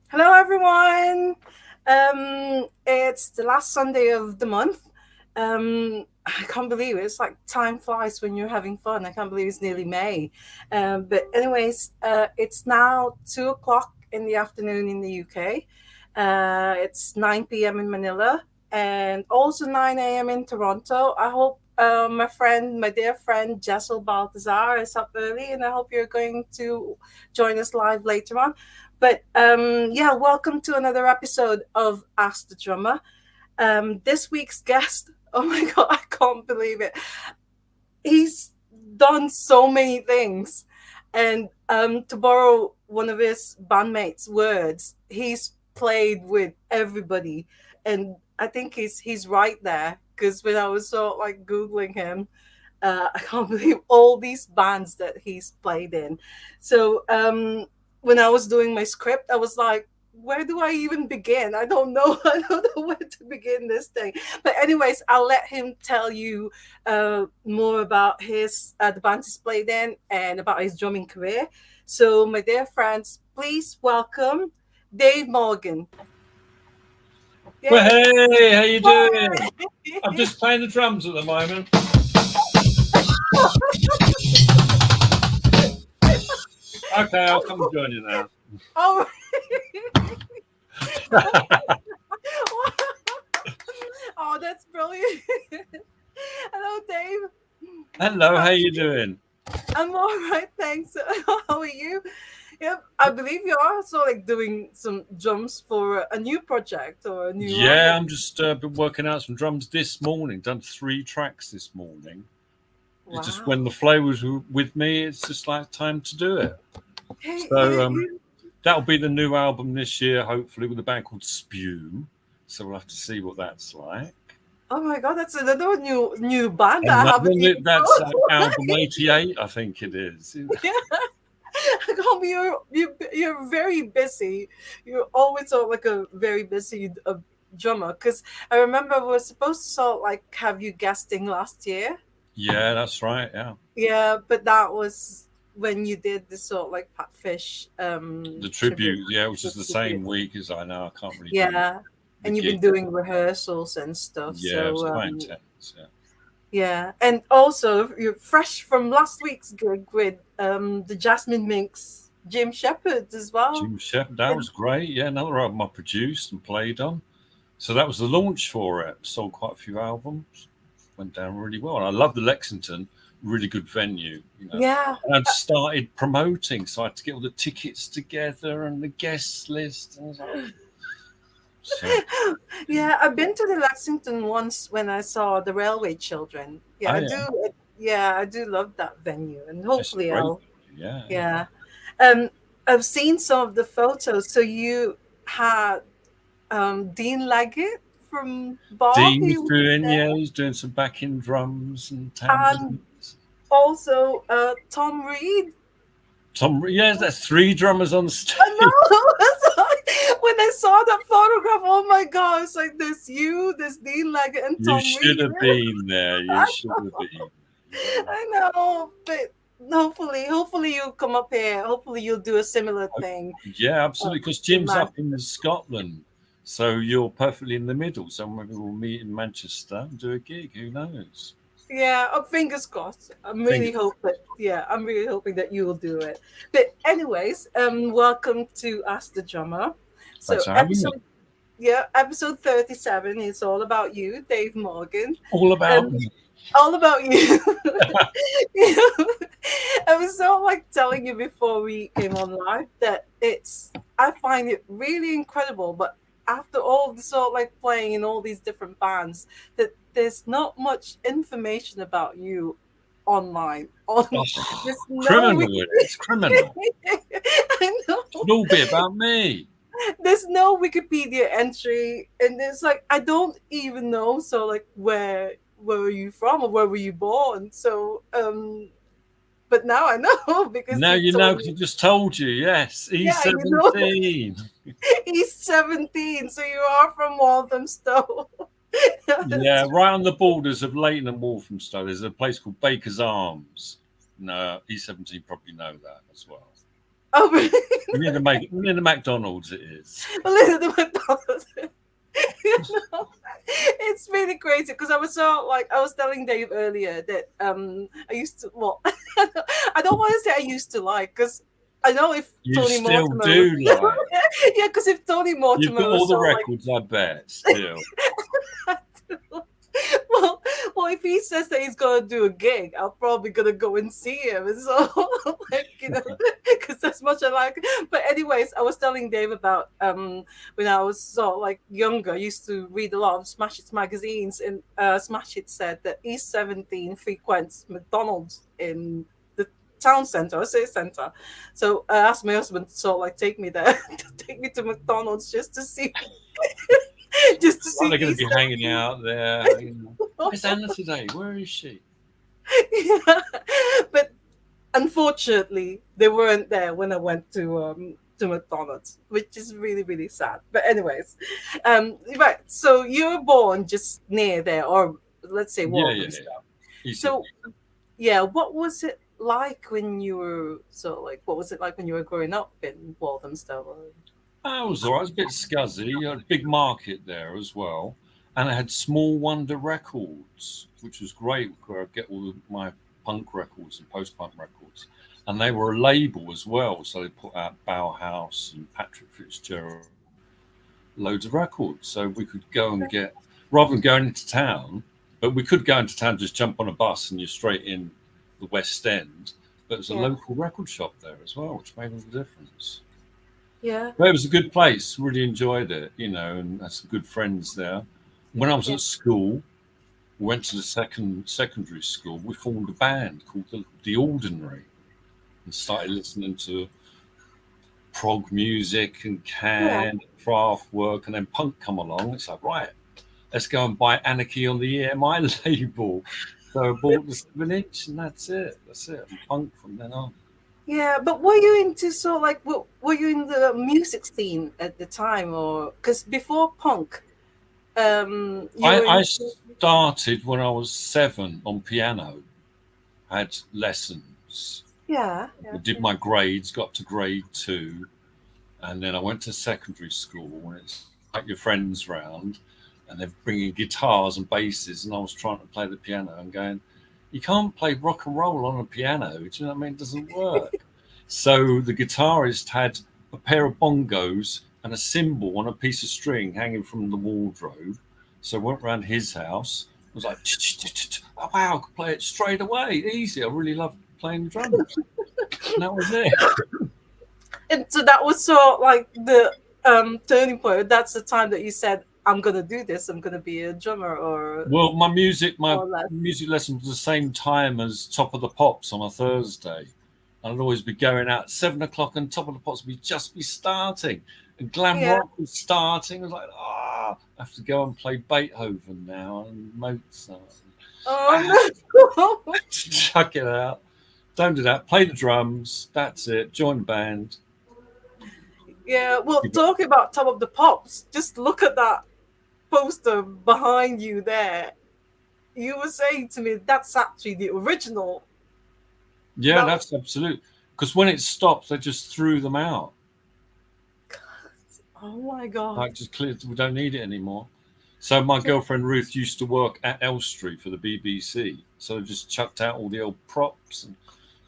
Hello, everyone. It's the last Sunday of the month. I can't believe it. It's like time flies when you're having fun. I can't believe it's nearly May. But anyways, it's now 2 o'clock in the afternoon in the UK. It's 9 p.m. in Manila and also 9 a.m. in Toronto. I hope my dear friend Jessel Baltazar is up early, and I hope you're going to join us live later on. But welcome to another episode of Ask the Drummer. This week's guest, oh my God, I can't believe it. He's done so many things. And to borrow one of his bandmates' words, he's played with everybody. And I think he's right there because when I was sort of like Googling him, I can't believe all these bands that he's played in. So when I was doing my script, I was like, where do I even begin? I don't know. I don't know where to begin this thing. But anyways, I'll let him tell you more about his the bands he's played in and about his drumming career. So, my dear friends, please welcome Dave Morgan. Well, Yay! hey, how you doing? I'm just playing the drums at the moment. Okay, I'll come and join you now. Oh, oh, that's brilliant. Hello, Dave. Hello, How- how you doing? I'm all right, thanks. How are you? Yep, I believe you are also like doing some drums for a new project or a new album. Yeah, I'm just been working out some drums this morning. Done 3 tracks this morning. It's just when Wow. the flow was with me, it's just like time to do it. Hey, So that'll be the new album this year, hopefully, with a band called Spume. So we'll have to see what that's like. oh my God, that's another new band that I Another haven't even that's thought album 88, I think it is. of. Colby, you're very busy. You're always sort of like a very busy drummer. Because I remember we were supposed to sort of like have you guesting last year. Yeah, that's right. Yeah. Yeah, but that was when you did the sort of like Patfish The tribute. tribute, yeah, which is the tribute. same week as I know. I can't really do Yeah, the and you've been gig. doing rehearsals and stuff. Yeah, it's So quite intense. Yeah. yeah, and also you're fresh from last week's gig with the Jasmine Minks, Jim Shepherd as well. Jim Shep, that was great. Yeah, another album I produced and played on. So that was the launch for it. Sold quite a few albums. Went down really well. And I love the Lexington, really good venue. Yeah, And I'd started promoting, so I had to get all the tickets together and the guest list. And so, yeah, I've been to the Lexington once when I saw the Railway Children. Yeah, oh I yeah, do. Yeah, I do love that venue, and it's a hopefully great I'll. venue. Yeah, yeah. Yeah, um, I've seen some of the photos. So you had Dean Leggett from Bob. Dean He was was doing, there, yeah, he's doing some backing drums and and tambourines. also Tom Reed. Yeah, that's 3 drummers on I stage. know. It's like, when I saw that photograph, oh my god! It's like there's you, there's Dean Leggett, and You Tom should Reed. have been there. You I should have know. been. Yeah. I know, but hopefully you'll come up here. Hopefully you'll do a similar thing Yeah, absolutely. Because in Jim's up in Manchester. Scotland, so you're perfectly in the middle. So maybe we'll meet in Manchester and do a gig. Who knows? Yeah, fingers crossed. Fingers. I'm really hoping that you will do it. But anyways, welcome to Ask the Drummer. Thanks So for having me. episode 37 is all about you, Dave Morgan. All about Um, me. all about you. You know, I was so like telling you before we came on live that I find it really incredible, but after all the sort of like playing in all these different bands, that there's not much information about you online. Oh, There's no criminal it is. Criminal. I know It should all be about me. there's no Wikipedia entry, and it's like I don't even know. So like, where were you from, or where were you born? But now I know because Now you you know told because me. he just told you. Yes, Yeah, you know, E17. he's 17, so you are from Walthamstow. Yeah, right on the borders of Leighton and Walthamstow. There's a place called Baker's Arms. No, E17 probably know that as well. Oh, really? Near the McDonald's it is. A little bit McDonald's. You know, it's really crazy because I was so like I was telling Dave earlier that I used to well I don't want to say I used to like because I know if You Tony still Mortimer was do like. yeah because if Tony You've Mortimer got all was the so like records, I bet, still. well, well, if he says that he's gonna do a gig, I'm probably gonna go and see him. And so, like, because that's much I like. But anyways, I was telling Dave about when I was so like younger, I used to read a lot of Smash Hits magazines, and Smash Hits said that E17 frequents McDonald's in the town center, or city center. So I asked my husband to sort of like take me there, to take me to McDonald's just to see, just to Well, see they're going to be hanging E17. out there. Where's Anna today? Where is she? Yeah. But unfortunately, they weren't there when I went to McDonald's, which is really really sad. But anyways, right. So you were born just near there, or let's say Yeah, yeah, Walthamstow. yeah. East So yeah, what was it like when you were so like? What was it like when you were growing up in Walthamstow? I was all right. It was a bit scuzzy. You had a big market there as well. And I had Small Wonder Records, which was great, where I get all of my punk records and post punk records. And they were a label as well. So they put out Bauhaus and Patrick Fitzgerald, loads of records. So we could go and get, rather than going into town, but we could go into town, just jump on a bus and you're straight in the West End. But there's a Yeah, local record shop there as well, which made all the difference. yeah, But it was a good place. Really enjoyed it, and had some good friends there. When I was yeah, at school, went to the secondary school. We formed a band called the Ordinary and started listening to prog music and yeah. Can, craft work, and then punk come along. It's like, right, let's go and buy Anarchy on the EMI label. So I bought the 7-inch, and that's it. That's it. I'm punk from then on. Yeah, but were you into so like were you in the music scene at the time, or because before punk, you were I into started when I was 7 on piano. I had lessons. yeah, I yeah, did yeah. my grades, got to grade 2, and then I went to secondary school. And it's like your friends round, and they're bringing guitars and basses, and I was trying to play the piano and going, you can't play rock and roll on a piano. Do you know what I mean? It doesn't work. So the guitarist had a pair of bongos and a cymbal on a piece of string hanging from the wardrobe. So I went round his house. I was like, oh, wow, I could play it straight away. Easy. I really love playing the drums. And that was it. And so that was so like the turning point. That's the time that you said, "I'm gonna do this. I'm gonna be a drummer," Well, my or less. music lesson was the same time as Top of the Pops on a Thursday. I'd always be going out at 7 o'clock, and Top of the Pops would just be starting, and glam Yeah. rock was starting. I was like, I have to go and play Beethoven now and Mozart. Ah, Oh no. chuck it out. Don't do that. Play the drums. That's it. Join the band. Yeah. Well, talking about Top of the Pops, just look at that poster behind you there. You were saying to me that's actually the original. Yeah, That that's absolute. Because when it stopped, they just threw them out. oh my god. Like, just cleared. We don't need it anymore. So my girlfriend Ruth used to work at Elstree for the BBC. So just chucked out all the old props, and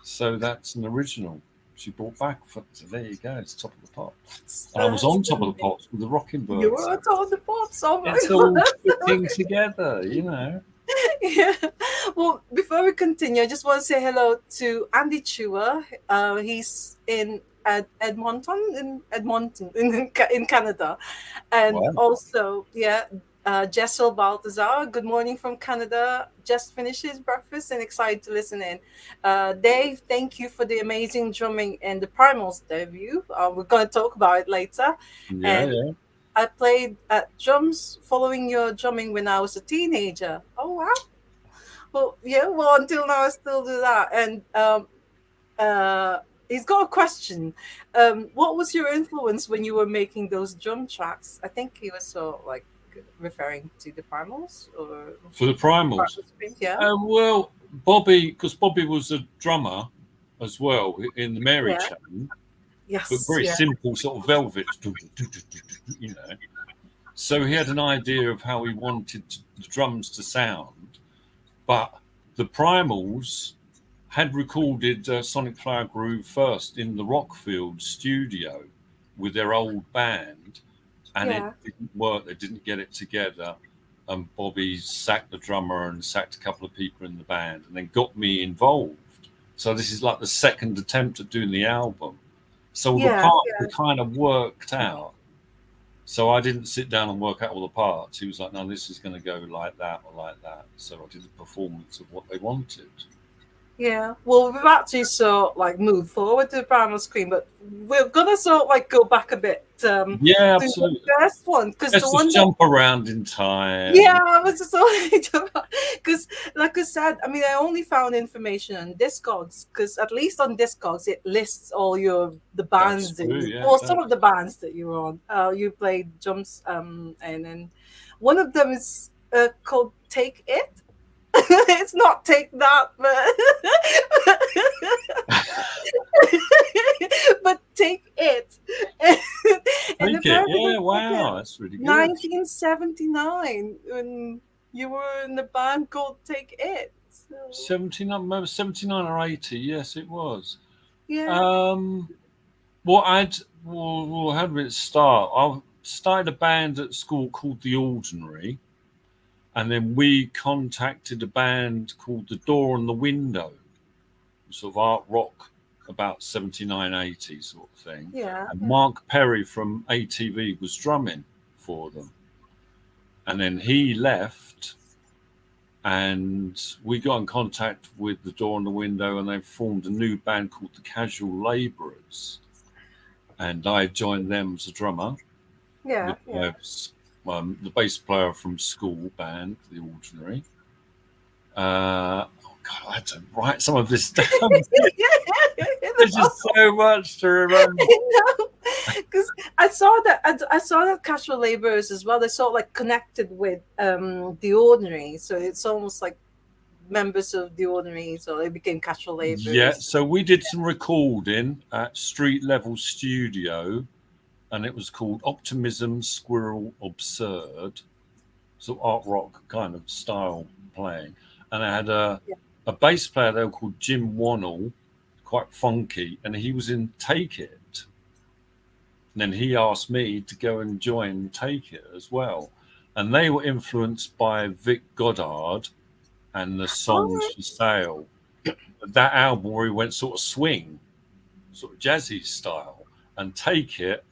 so that's an original. She brought back. So there you go. It's Top of the Pops, and I was That's on Top of the Pops with the Rocking you Birds. were on Top of the Pops. Oh my It's all god. fitting together. Yeah. Well, before we continue, I just want to say hello to Andy Chua. He's in Edmonton, in Canada, and Wow. also yeah, Jessel Baltazar. Good morning from Canada. Just finished his breakfast and excited to listen in. Dave, thank you for the amazing drumming and the Primals debut. We're going to talk about it later, Yeah, and yeah. I played drums following your drumming when I was a teenager. Oh wow! Well, yeah. Well, until now, I still do that. And uh, he's got a question. What was your influence when you were making those drum tracks? I think he was so like referring to the Primals or For the Primals. Primal Scream. Yeah, Well, Bobby, because Bobby was a drummer as well in the Mary yeah, Chain. but Yes, very yeah, simple sort of velvet, you know. So he had an idea of how he wanted the drums to sound, but the Primals had recorded Sonic Flower Groove first in the Rockfield studio with their old band, and it yeah, didn't work. They didn't get it together. And Bobby sacked the drummer and sacked a couple of people in the band, and then got me involved. So this is like the second attempt at doing the album. So the yeah, parts were yeah, kind of worked out. So I didn't sit down and work out all the parts. He was like, "No, this is going to go like that or like that." So I did a performance of what they wanted. yeah. Well, we've actually sort of like moved forward to the primal screen, but we're gonna sort of like go back a bit Yeah, to the absolutely. first one because the Let's just one that jump around in time. yeah, I was just only because, like I said, I mean, I only found information on Discogs because at least on Discogs it lists all the That's bands that true. you, Yeah, it or some of does. the bands that you were on. You played drums, and then one of them is called Take It. It's not Take That, but but Take It. And Take it. apparently Yeah, it's like a wow, that's really good. 1979 when you were in the band called Take It. So 79, maybe 79 or 80. Yes, it was. yeah, Um, well, how did it start? I started a band at school called The Ordinary, and then we contacted a band called The Door and the Window, sort of art rock, about 79, 80 sort of thing. yeah, And yeah, Mark Perry from ATV was drumming for them. And then he left, and we got in contact with The Door and the Window, and they formed a new band called The Casual Labourers. And I joined them as a drummer yeah, with yeah. the bass player from school band, The Ordinary. Oh God, I had to write some of this down. There's just so much to remember. Because I saw that casual laborers as well. They sort of like connected with the ordinary, so it's almost like members of the ordinary, so they became casual Yeah, laborers. so we did some recording at Street Level Studio, and it was called Optimism Squirrel Absurd, so art rock kind of style playing. And I had Yeah. a bass player there called Jim Wannell, quite funky, and he was in Take It. And then he asked me to go and join Take It as well. And they were influenced by Vic Goddard and the All songs right. for sale. That album where he went sort of swing, sort of jazzy style, and Take It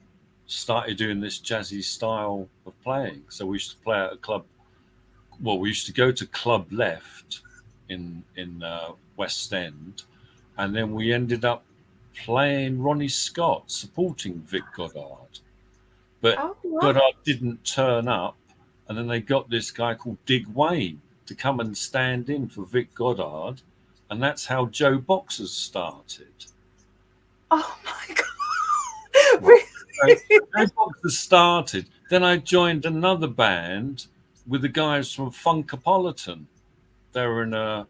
started doing this jazzy style of playing. So we used to play at a club. Well, we used to go to Club Left in West End, and then we ended up playing Ronnie Scott, supporting Vic Goddard. But Oh, what? Goddard didn't turn up, and then they got this guy called Dig Wayne to come and stand in for Vic Goddard, and that's how Joe Boxers started. Oh my god! Right. So Really? Joe Boxers started. Then I joined another band with the guys from Funkapolitan. They were in a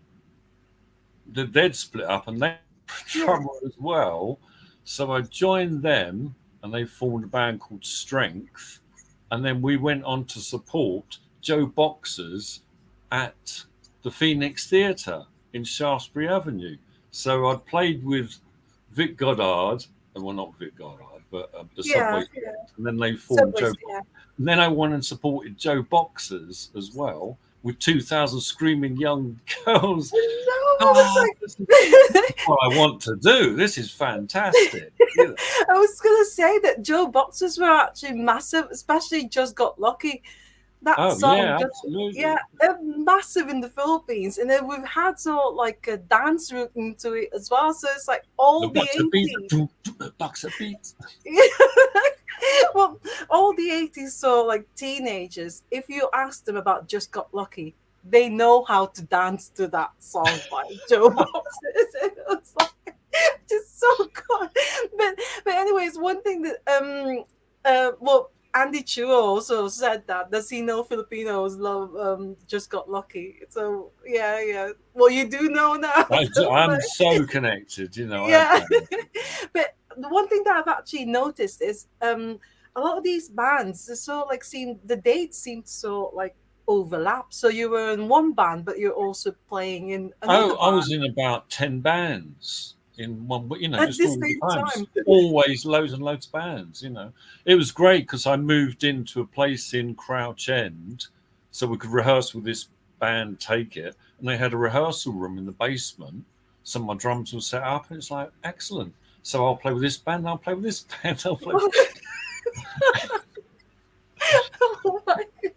they'd split up and they were a Yeah. drummer as well. So I joined them and they formed a band called Strength. And then we went on to support Joe Boxers at the Phoenix Theatre in Shaftesbury Avenue. So I'd played with Vic Goddard, well, not Vic Goddard, but the Yeah. Subway. Yeah. And then they formed Subways. Joe. Yeah. And then I went and supported Joe Boxers as well with 2,000 screaming young girls. No, I was Oh, like, this is what I want to do. This is fantastic. You know. I was gonna say that Joe boxers were actually massive, especially Just Got Lucky. That Oh, song yeah, just yeah, absolutely. they're massive in the Philippines, and then we've had sort of like a dance routine to it as well. So it's like The all the box of beat, 80s. box of beat. Well, all the 80s, so like teenagers, if you ask them about Just Got Lucky, they know how to dance to that song by Joe Boxes. It was like just so good. But anyways, one thing that well, Andy Chua also said that does he know Filipinos love Just Got Lucky? So yeah, yeah. Well, you do know now. So, I'm so connected, you know. I have yeah. that. But one one thing that I've actually noticed is a lot of these bands, they sort of like seem the dates seem to sort of like overlap. So you were in one band, but you're also playing in another Oh, I was band in about 10 bands in one, but at just the all the same times, time. always loads and loads of bands. It was great because I moved into a place in Crouch End so we could rehearse with this band, Take It, and they had a rehearsal room in the basement. So my drums were set up, and it's like, excellent. So I'll play with this band, I'll play with this band, I'll play. Oh my God.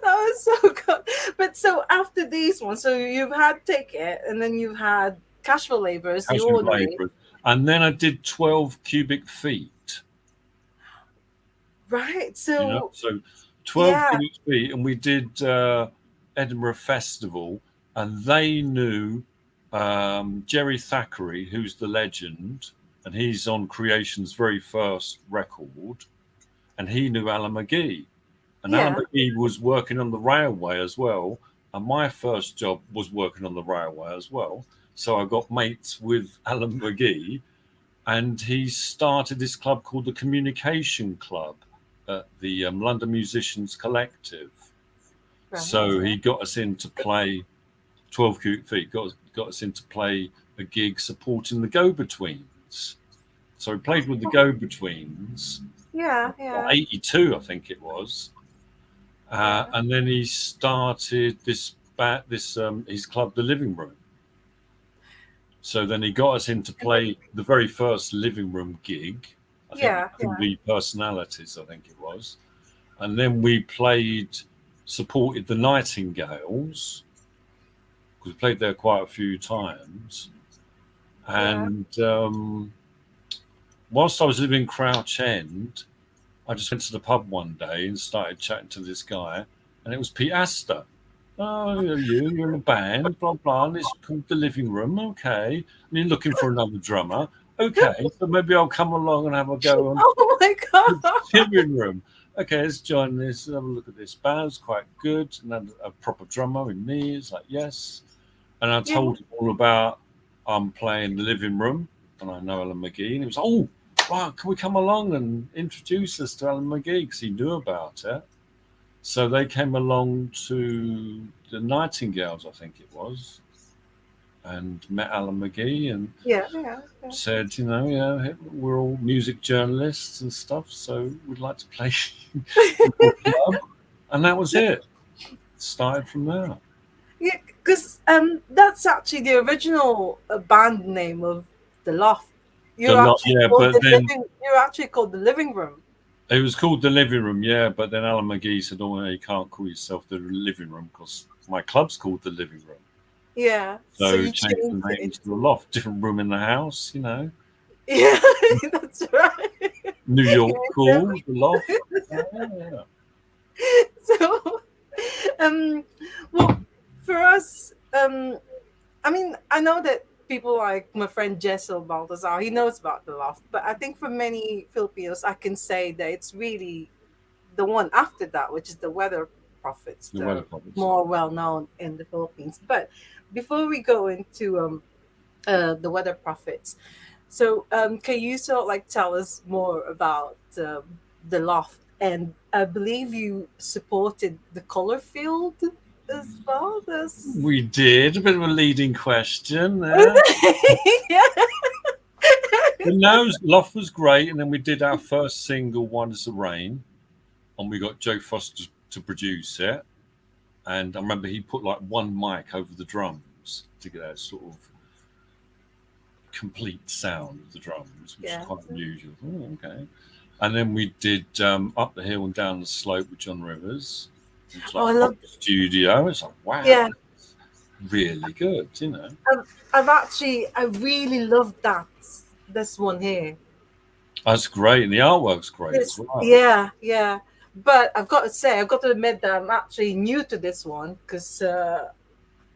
That was so good. But so after these ones, so you've had Ticket and then you've had Casual Laborers, the Casual Ordinary. Labourers. And then I did 12 Cubic Feet. Right. So So 12 yeah, cubic feet, and we did Edinburgh Festival, and they knew Jerry Thackeray, who's the legend, and he's on Creation's very first record, and he knew Alan McGee, and Alan yeah. McGee was working on the railway as well, and my first job was working on the railway as well, so I got mates with Alan McGee, and he started this club called the Communication Club at the London Musicians Collective. Right. So Yeah. he got us in to play 12 Cubic Feet, got us in to play a gig supporting the Go Betweens. So we played with the Go Betweens, Yeah. Yeah. 82, I think it was. Yeah. And then he started his club, The Living Room. So then he got us in to play the very first living room gig. I think Yeah. called the Personalities, I think it was. And then we supported the Nightingales, because we played there quite a few times. Yeah. And whilst I was living in Crouch End, I just went to the pub one day and started chatting to this guy, and it was Pete Astor. Oh, you're in a band, blah, blah, and it's called The Living Room, okay. And you're looking for another drummer, okay, so maybe I'll come along and have a go on Oh my The God. living room. Okay, let's join this. Have a look at this band. It's quite good. And then a proper drummer in me. It's like, yes. And I Yeah. told him all about I'm playing the living room, and I know Alan McGee. And he was like, oh, wow, can we come along and introduce us to Alan McGee? Because he knew about it. So they came along to the Nightingales, I think it was, and met Alan McGee and Yeah. Yeah. Yeah. said, yeah, we're all music journalists and stuff, so we'd like to play in your club. And that was it. Started from there. Yeah, because that's actually the original band name of the Loft. The You're lot, actually yeah, called but the then living. You're actually called the Living Room. it was called the living room, yeah. But then Alan McGee said, "Oh, no, you can't call yourself the living room because my club's called the living room." Yeah, so So you changed the changed it name to the into. loft, different room in the house. Yeah, that's right. New York Yeah, cool, the loft. Yeah. so, um, well, for us, I mean, I know that people like my friend Jessel Baltazar, he knows about the Loft, but I think for many Filipinos, I can say that it's really the one after that, which is the Weather Prophets, The weather the prophets. more well known in the Philippines. But before we go into the Weather Prophets, so can you sort of like tell us more about the Loft? And I believe you supported the color field as well. This We did a bit of a leading question there. yeah. But no, Loft was great, and then we did our first single, "Wonders of Rain," and we got Joe Foster to produce it. And I remember he put like one mic over the drums to get that sort of complete sound of the drums, which is Yeah. quite unusual. Oh, okay. And then we did "Up the Hill and Down the Slope" with John Rivers. It's Oh, like I a love. proper studio. It's like, wow, Yeah, really good. I really love that. This one here. That's great. And the artwork's great as This, well. yeah, yeah. But I've got to admit that I'm actually new to this one because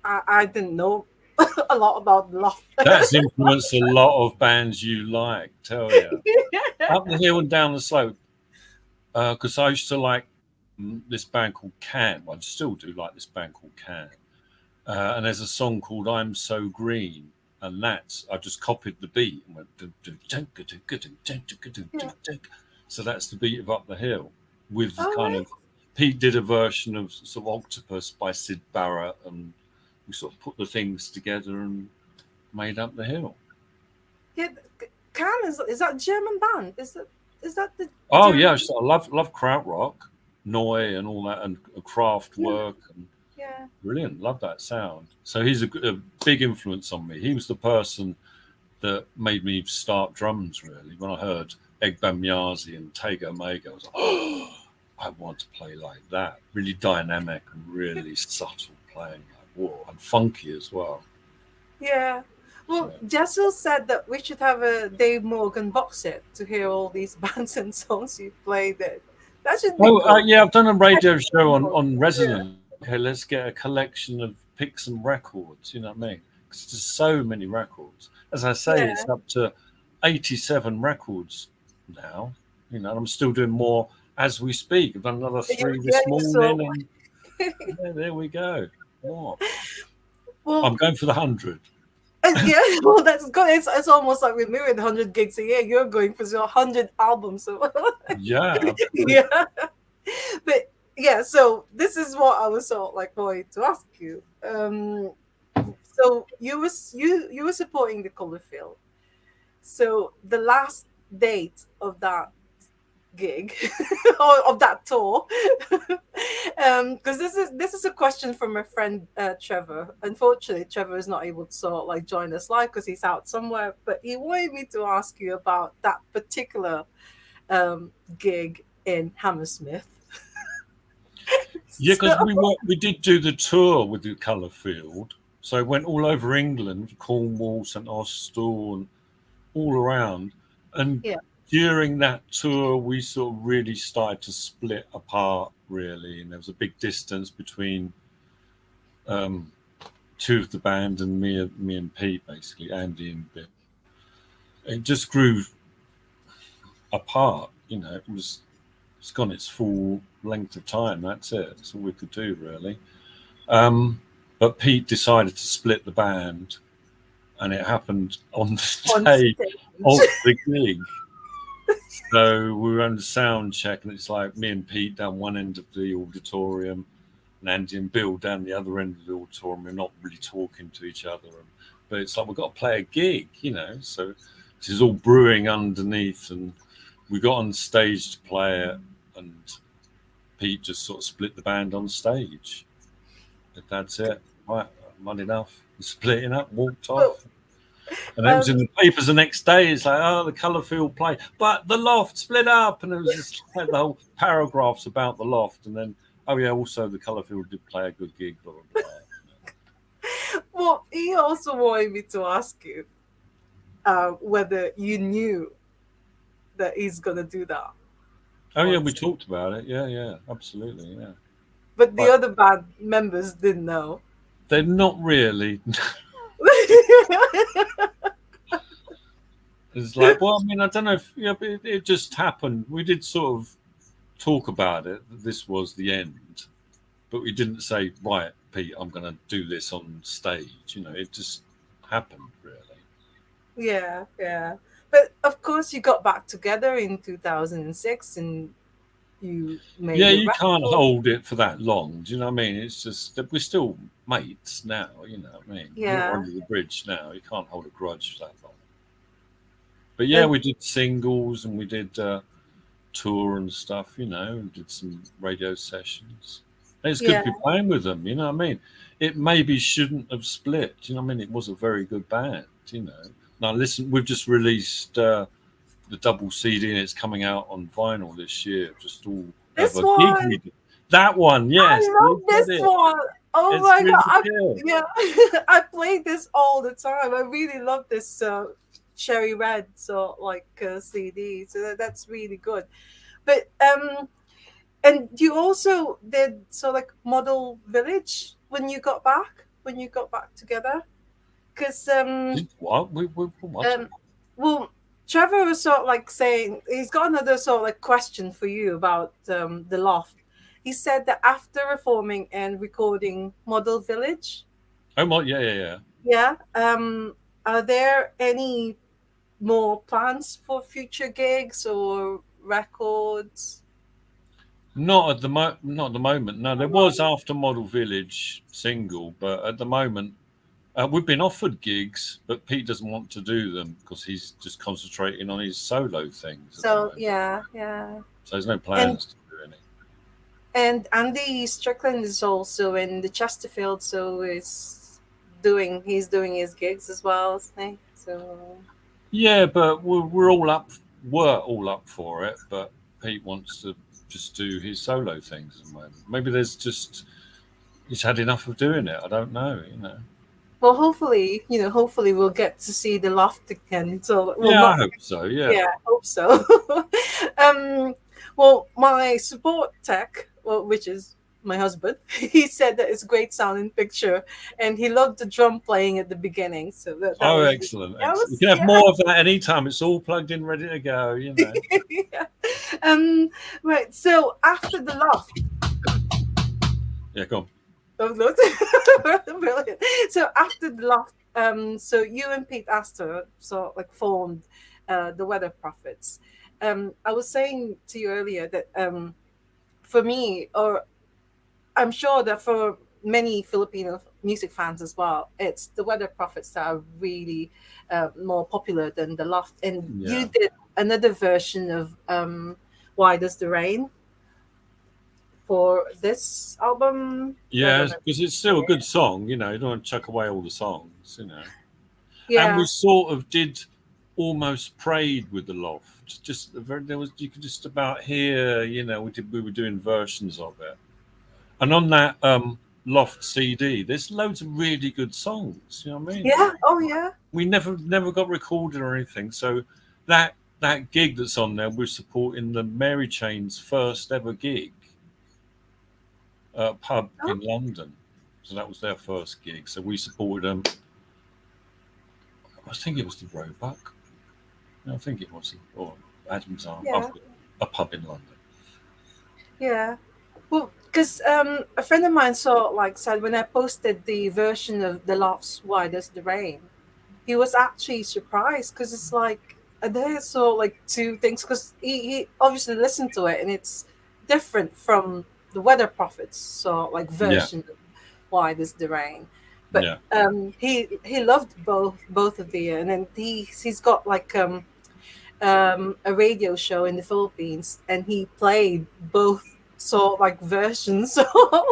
I didn't know a lot about Loft. That's influenced a lot of bands you like, tell you. Up the Hill and Down the Slope, because I used to like this band called Can. Well, I still do like this band called Can. And there's a song called "I'm So Green," and that's I just copied the beat and went. Yeah. So that's the beat of Up the Hill with All kind right. of Pete did a version of sort of Octopus by Sid Barrett, and we sort of put the things together and made Up the Hill. Yeah. Can is that German band? Is that the Oh German? yeah, so I love krautrock, Noi, and all that, and craft Yeah. work, and Yeah. brilliant. Love that sound. So he's a big influence on me. He was the person that made me start drums. Really, when I heard Egbam Yazi and Tego Omega, I was like, oh, I want to play like that. Really dynamic and really subtle playing, like whoa, and funky as well. Yeah. So. Well, Jessel said that we should have a Dave Morgan box set to hear all these bands and songs you played. That should be Oh, good. yeah, I've done a I radio show think, on yeah. Resonance. Okay, let's get a collection of picks and records. You know what I mean? Because there's so many records. As I say, Yeah. it's up to 87 records now. You know, and I'm still doing more as we speak. I've done another You, three yeah. this So, morning, and yeah, there we go. More. I'm well, going for the 100. yeah. Well, that's good. It's almost like we're doing 100 gigs a year. You're going for your 100 albums. So, Yeah, absolutely. yeah. But yeah. So this is what I was sort of like going to ask you. So you were supporting the color field. So the last date of that gig or of that tour, because this is a question from my friend Trevor. Unfortunately, Trevor is not able to sort of like join us live because he's out somewhere. But he wanted me to ask you about that particular gig in Hammersmith. Yeah, So because we did do the tour with the colour field. So I went all over England, Cornwall, St Austell, and all around. And yeah, during that tour, we sort of really started to split apart, really. And there was a big distance between um, two of the band and me and Pete, basically, Andy and Bill. It just grew apart, you know. It's gone its full length of time. That's it. That's all we could do, really. Um, but Pete decided to split the band, and it happened on the on day stage. of the gig. So we were under sound check, and it's like me and Pete down one end of the auditorium, and Andy and Bill down the other end of the auditorium. We're not really talking to each other, but it's like we've got to play a gig, you know. So this is all brewing underneath, and we got on stage to play it, and Pete just sort of split the band on stage. But that's it. Right, not enough. Splitting up, walked Well, off. And it was in um, the papers the next day. It's like, oh, the colour field play, but the Loft split up, and it was just like the whole paragraphs about the Loft, and then oh yeah, also the colour field did play a good gig, blah blah blah. well, he also wanted me to ask you whether you knew that he's gonna do that Oh yeah, on we stage. talked about it. Yeah, yeah, absolutely. Yeah, But the but other band members didn't know. they're not really. It's like, well, I mean, I don't know if yeah, but it just happened. We did sort of talk about it. That this was the end, but we didn't say, right, Pete, I'm going to do this on stage. You know, it just happened, really. Yeah, yeah. But of course, you got back together in 2006 and you Yeah, made a you can't record. hold it for that long. Do you know what I mean? It's just that we're still mates now. You know what I mean? Water Yeah. under the bridge now. You can't hold a grudge for that long. But yeah, And we did singles and we did tour and stuff. You know, and did some radio sessions. And it's good yeah, to be playing with them. You know what I mean? It maybe shouldn't have split. You know what I mean? It was a very good band. You know. Now listen, we've just released the double CD and it's coming out on vinyl this year. Just all of this a gig one, we did. That one, I yes, love you got this it. one. Oh It's my God. really good. Yeah, I play this all the time. I really love this cherry red sort like CD. So that's really good. But and you also did so like Model Village when you got back together because Did what? We what? um well Trevor was sort of like saying he's got another sort of like question for you about the Loft. He said that after reforming and recording Model Village, Oh my, yeah, yeah, yeah. yeah, are there any more plans for future gigs or records? Not at the moment. No, there was Um, after Model Village single, but at the moment we've been offered gigs, but Pete doesn't want to do them because he's just concentrating on his solo things at the so moment. yeah, yeah. So there's no And plans to do any. Andy Strickland is also in the Chesterfield, so he's doing his gigs as well, isn't he? So Yeah, but we're all up for it, but Pete wants to just do his solo things at the moment. Maybe there's just he's had enough of doing it. I don't know, you know. well, hopefully, hopefully we'll get to see the Loft again. So, well, Yeah, I not hope so. Yeah. yeah, I hope so. um, well, my support tech, well, which is my husband, he said that it's a great sounding picture, and he loved the drum playing at the beginning. So that Oh, was excellent, that excellent. You was can have yeah. more of that anytime. It's all plugged in, ready to go, you know. Yeah. Um, right. So after the Loft. Yeah, go on. Of those. Brilliant. So after the Loft, so you and Pete Astor like formed the Weather Prophets. I was saying to you earlier that for me, or I'm sure that for many Filipino music fans as well, it's the Weather Prophets that are really more popular than the Loft. And you Yeah. did another version of Why Does the Rain for this album. I Yeah, don't know. because it's still a good song, you know. You don't want to chuck away all the songs, you know. And we Yeah. sort of did almost prayed with the Loft. Just the very there was you could just about hear, you know, we were doing versions of it. And on that Loft CD, there's loads of really good songs. You know what I mean? Yeah. Oh, yeah. We never got recorded or anything. So that gig that's on there, we're supporting the Mary Chain's first ever gig at a pub Oh, in London. So that was their first gig. So we supported them. I think it was the Roebuck. I think it was, or Adam's Arm, yeah. a pub in London. Yeah. Well, because a friend of mine said when I posted the version of the Loft's "Why Does the Rain," he was actually surprised because it's like there's like two things because he obviously listened to it and it's different from the Weather Prophets like Yeah, version of "Why Does the Rain," but yeah. he loved both of the and then he's got like a radio show in the Philippines, and he played both like versions. So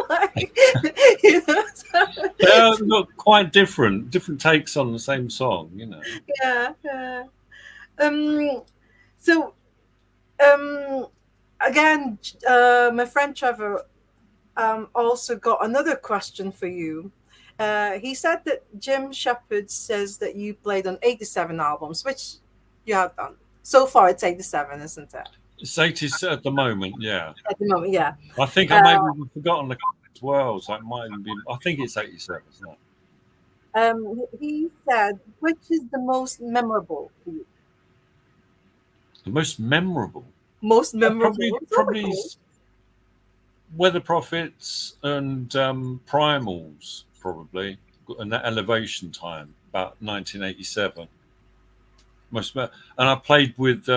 like, so, They're look quite different takes on the same song, you know. yeah, yeah. Um, so um, again, my friend Trevor also got another question for you. He said that Jim Shepard says that you played on 87 albums, which you have done. So far, it's 87, isn't it? It's 80s at the moment, yeah. At the moment, yeah. I think I Uh, maybe forgotten the as well, so it might have been. I think it's 87, isn't it? he said, which is the most memorable for you? The most memorable. Most Probably, memorable. It's all probably okay. Weather Prophets and Primals, probably, and that Elevation time, about 1987. And I played with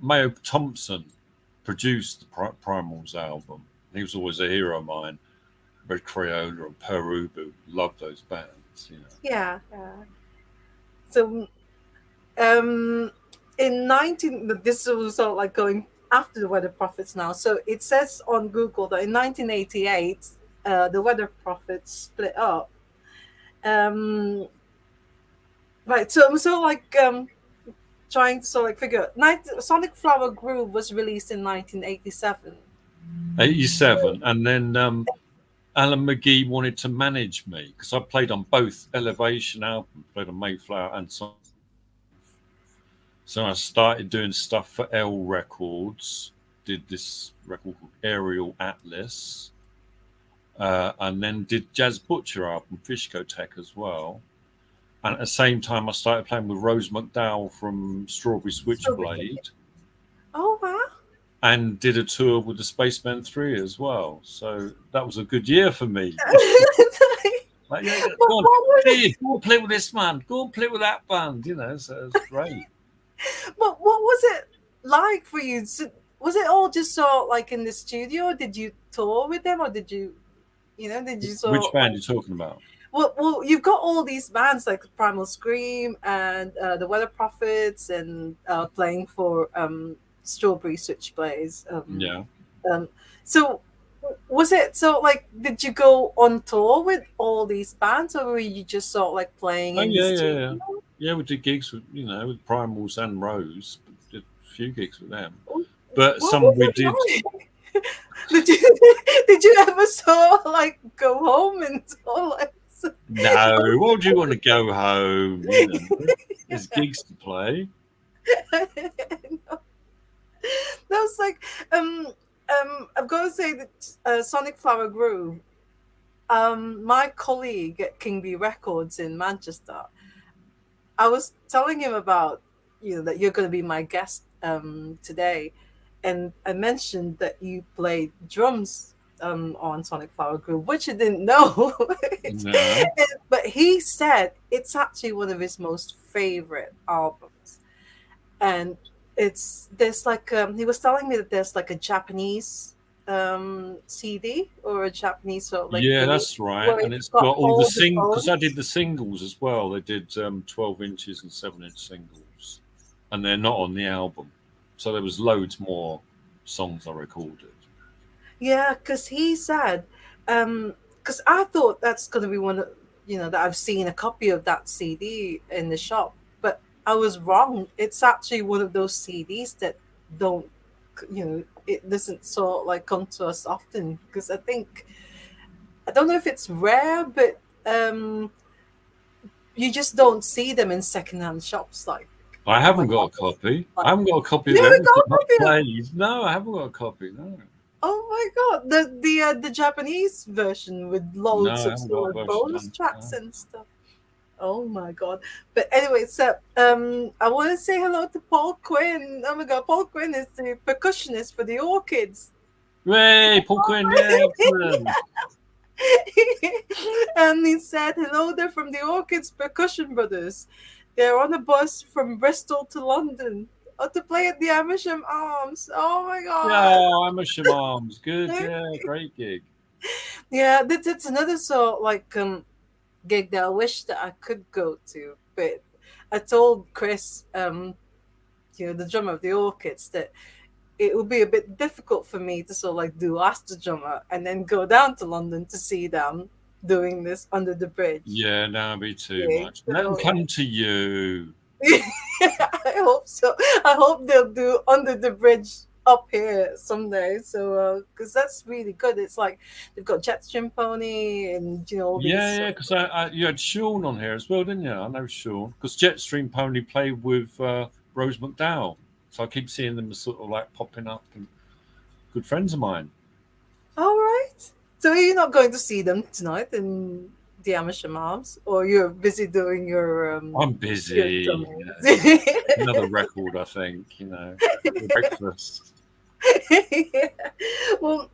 Mayo Thompson produced the Primals album. He was always a hero of mine. Red Crayola and Perubu, loved those bands. You know. Yeah, yeah. So, um, in 19, this was sort of like going after the Weather Prophets now. So it says on Google that in 1988, the Weather Prophets split up. Um, right. So I'm so like trying to like figure. Sonic Flower Groove was released in 1987. 87, and then Alan McGee wanted to manage me because I played on both Elevation albums, played on Mayflower and Sonic. So I started doing stuff for L Records, did this record called Aerial Atlas, and then did Jazz Butcher album, Fishkotech as well. And at the same time, I started playing with Rose McDowell from Strawberry So, Switchblade oh wow. and did a tour with the Spaceman 3 as well. So that was a good year for me. Like, yeah, yeah, But go on, what was Steve, go and play with this band, go and play with that band, so it's great. but what was it like for you? So, was it all just so like in the studio? Did you tour with them, or did you, did you Which so band are like? you talking about? Well, you've got all these bands like Primal Scream and the Weather Prophets, and playing for Strawberry Switchblades. Yeah. Um, so was it so like? Did you go on tour with all these bands, or were you just sort of like playing Oh in the yeah, yeah, studio? yeah. Yeah, we did gigs with Primals and Rose. Did a few gigs with them, but What some was we it did. like? Did you did you ever sort of like go home and sort of like No, why would you want to go home? There's gigs to play. that was like I've got to say that Sonic Flower Groove. My colleague at King B Records in Manchester, I was telling him about that you're going to be my guest today, and I mentioned that you played drums on Sonic Flower Groove, which I didn't know. No. But he said it's actually one of his most favorite albums, and it's there's like he was telling me that there's like a Japanese CD or a Japanese sort of like Yeah, release that's right. where And it's it's got got all the all the because I did bones. the singles as well. They did 12 inches and 7-inch singles, and they're not on the album. So there was loads more songs I recorded. Yeah, because he said, because I thought that's going to be one of, that I've seen a copy of that CD in the shop, but I was wrong. It's actually one of those CDs that don't, it doesn't sort of like come to us often because I don't know if it's rare, but you just don't see them in secondhand shops. Like, I oh my haven't got God, a copy. like, I haven't got a copy you of haven't got everything a I've copy of. played. No, I haven't got a copy. No, Oh my God, the Japanese version with no, loads I of haven't got a sort of version bonus done. tracks No. and stuff. Oh my God. But anyway, so I want to say hello to Paul Quinn. Oh my God, Paul Quinn is the percussionist for the Orchids. Ray, Paul Quinn, yeah, excellent. And he said hello there from the Orchids Percussion Brothers. They're on a bus from Bristol to London, to play at the Amersham Arms. Oh my God. Yeah, I'm a Shamams. Good, yeah, great gig. Yeah, that's another sort like gig that I wish that I could go to, but I told Chris, the drummer of the Orchids, that it would be a bit difficult for me to sort of like do Ask the Drummer and then go down to London to see them doing this under the bridge Yeah, no, be too gig. much. Let them So come to you. I hope so. I hope they'll do under the bridge up here someday. So because that's really good. It's like they've got Jetstream Pony and all these. Yeah, yeah, because you had Sean on here as well, didn't you? I know Sean because Jetstream Pony played with Rose McDowell, so I keep seeing them sort of like popping up and good friends of mine. All right. So you're not going to see them tonight in the Amersham Arms, or you're busy doing I'm your busy. drumming? Another record, I think. The breakfast. Yeah. Well,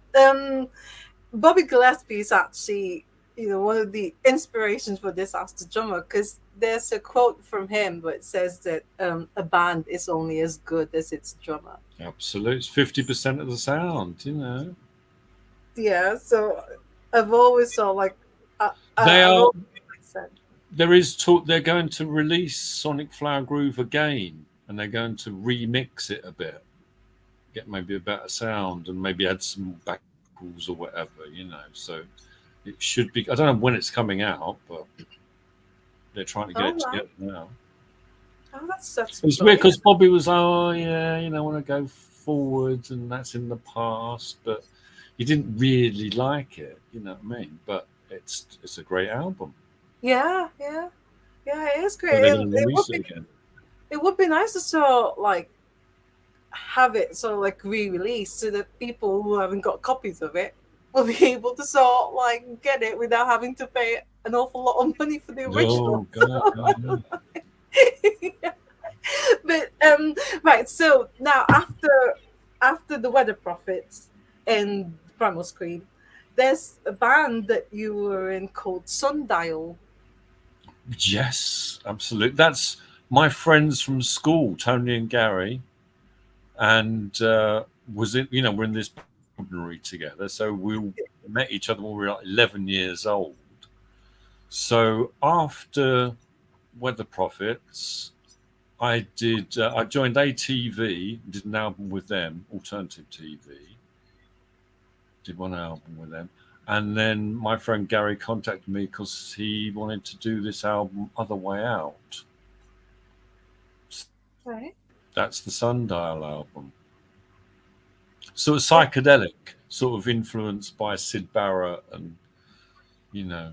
Bobby Gillespie is actually, one of the inspirations for this Ask the Drummer because there's a quote from him where it says that a band is only as good as its drummer. Absolutely, it's 50% of the sound. Yeah, so I've always saw like They I've are. always said, There is talk they're going to release Sonic Flower Groove again, and they're going to remix it a bit, get maybe a better sound, and maybe add some back vocals or whatever. So it should be. I don't know when it's coming out, but they're trying to get oh it wow, together now. oh that's It's weird brilliant. because Bobby was, oh yeah, I want to go forwards, and that's in the past, but he didn't really like it. You know what I mean? But it's a great album, Yeah, yeah, yeah. It is so great. they're And going to release it again. it would be nice to sort of like have it sort of like re-released so that people who haven't got copies of it will be able to sort of like get it without having to pay an awful lot of money for the original. Oh God, yeah. But right, so now after the Weather Prophets and Primal Scream, there's a band that you were in called Sundial. Yes, absolutely. That's my friends from school, Tony and Gary, and was it? You know, we're in this ordinary together, so we all met each other when we were like 11 years old. So after Weather Prophets, I did. I joined ATV, did an album with them, alternative TV. Did one album with them, and then my friend Gary contacted me because he wanted to do this album, Other Way Out. Right. That's the Sundial album. So it's Yeah. psychedelic, sort of influenced by Sid Barrett, and you know,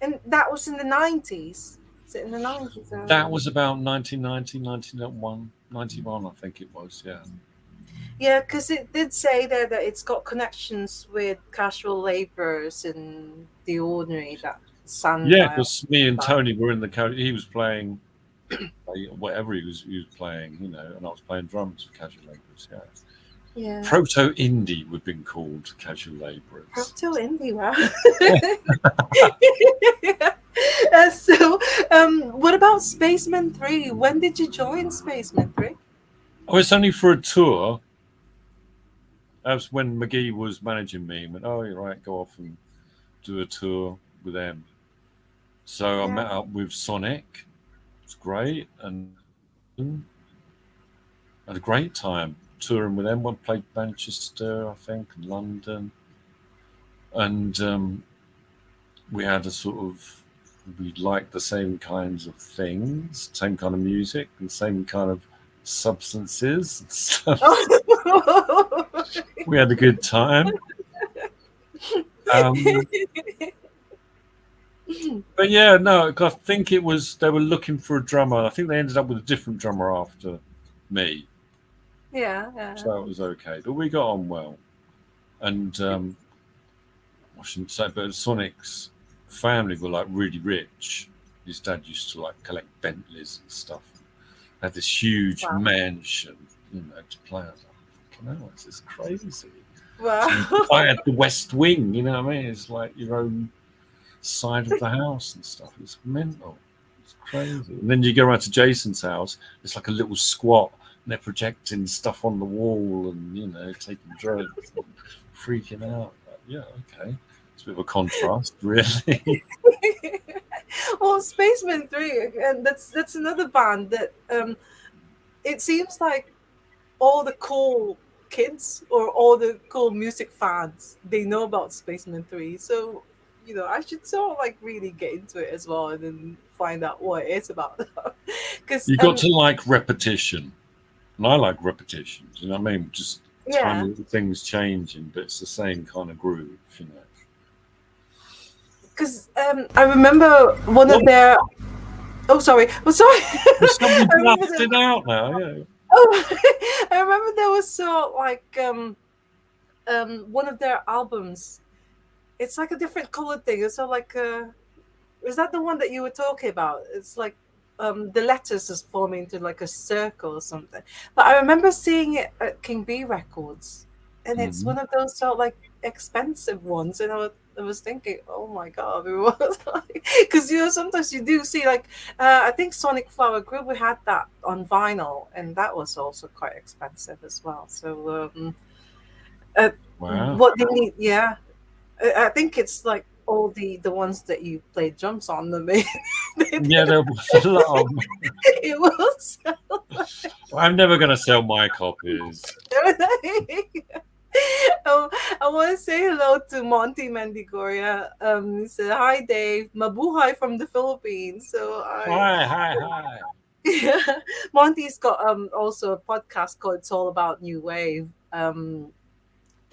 And that was in the 90s. Is it in the 90s? that was about 1990, 1991, 91, I think it was. Yeah. Yeah, because it did say there that it's got connections with casual laborers in the ordinary, that Yeah, sundial. because me and But Tony were in the he was playing whatever he was playing, you know, and I was playing drums for Casual Labourers. Yeah, yeah, proto indie we've been called, Casual Labourers. proto indie, wow. Yeah. Yeah. So, what about Spaceman 3? When did you join Spaceman 3? Oh, it's only for a tour. That was when McGee was managing me. And went, oh, you're right, go off and do a tour with them. So I Yeah. met up with Sonic. It was great, and had a great time touring with them. One played Manchester, I think, and London, and we had a sort of we liked the same kinds of things, same kind of music, and same kind of substances and stuff. Oh. We had a good time. Um, but yeah, no, I think it was they were looking for a drummer. I think they ended up with a different drummer after me, Yeah, yeah. so it was okay. But we got on well, and I shouldn't say, but Sonic's family were like really rich. His dad used to like collect Bentleys and stuff. Had this huge Wow. mansion, you know, to play. I was like, fucking hell, this is crazy. Wow. I had the West Wing, you know what I mean? It's like your own side of the house and stuff. It's mental. It's crazy. And then you go around to Jason's house, it's like a little squat, and they're projecting stuff on the wall and, you know, taking drugs and freaking out. Like, yeah, okay. It's a bit of a contrast, really. Well, Spaceman 3, and that's another band that it seems like all the cool kids or all the cool music fans, they know about Spaceman 3. So, I should sort of like really get into it as well and then find out what it's about. Because You got to like repetition. And I like repetitions, you know what I mean? Just tiny yeah, little things changing, but it's the same kind of groove, you know. because I remember one of What? their. Oh, sorry. Oh, sorry. There's somebody I remember blasted out now, yeah. Oh, I remember there was so like one of their albums. It's like a different color thing. It's so like is that the one that you were talking about? It's like the letters is forming into like a circle or something. But I remember seeing it at King B Records, and it's Hmm. one of those sort of like expensive ones. And I was thinking, oh my god, it was like because sometimes you do see like I think Sonic Flower Group we had that on vinyl, and that was also quite expensive as well. So uh, Wow. what they need, yeah, I think it's like all the ones that you play drums on them. Yeah, there was a lot of. It was. I'm never going to sell my copies. Oh, I want to say hello to Monty Mendigoria. He said, "Hi, Dave. Mabuhay from the Philippines." So Hi, hi, hi. yeah, Monty's got also a podcast called "It's All About New Wave."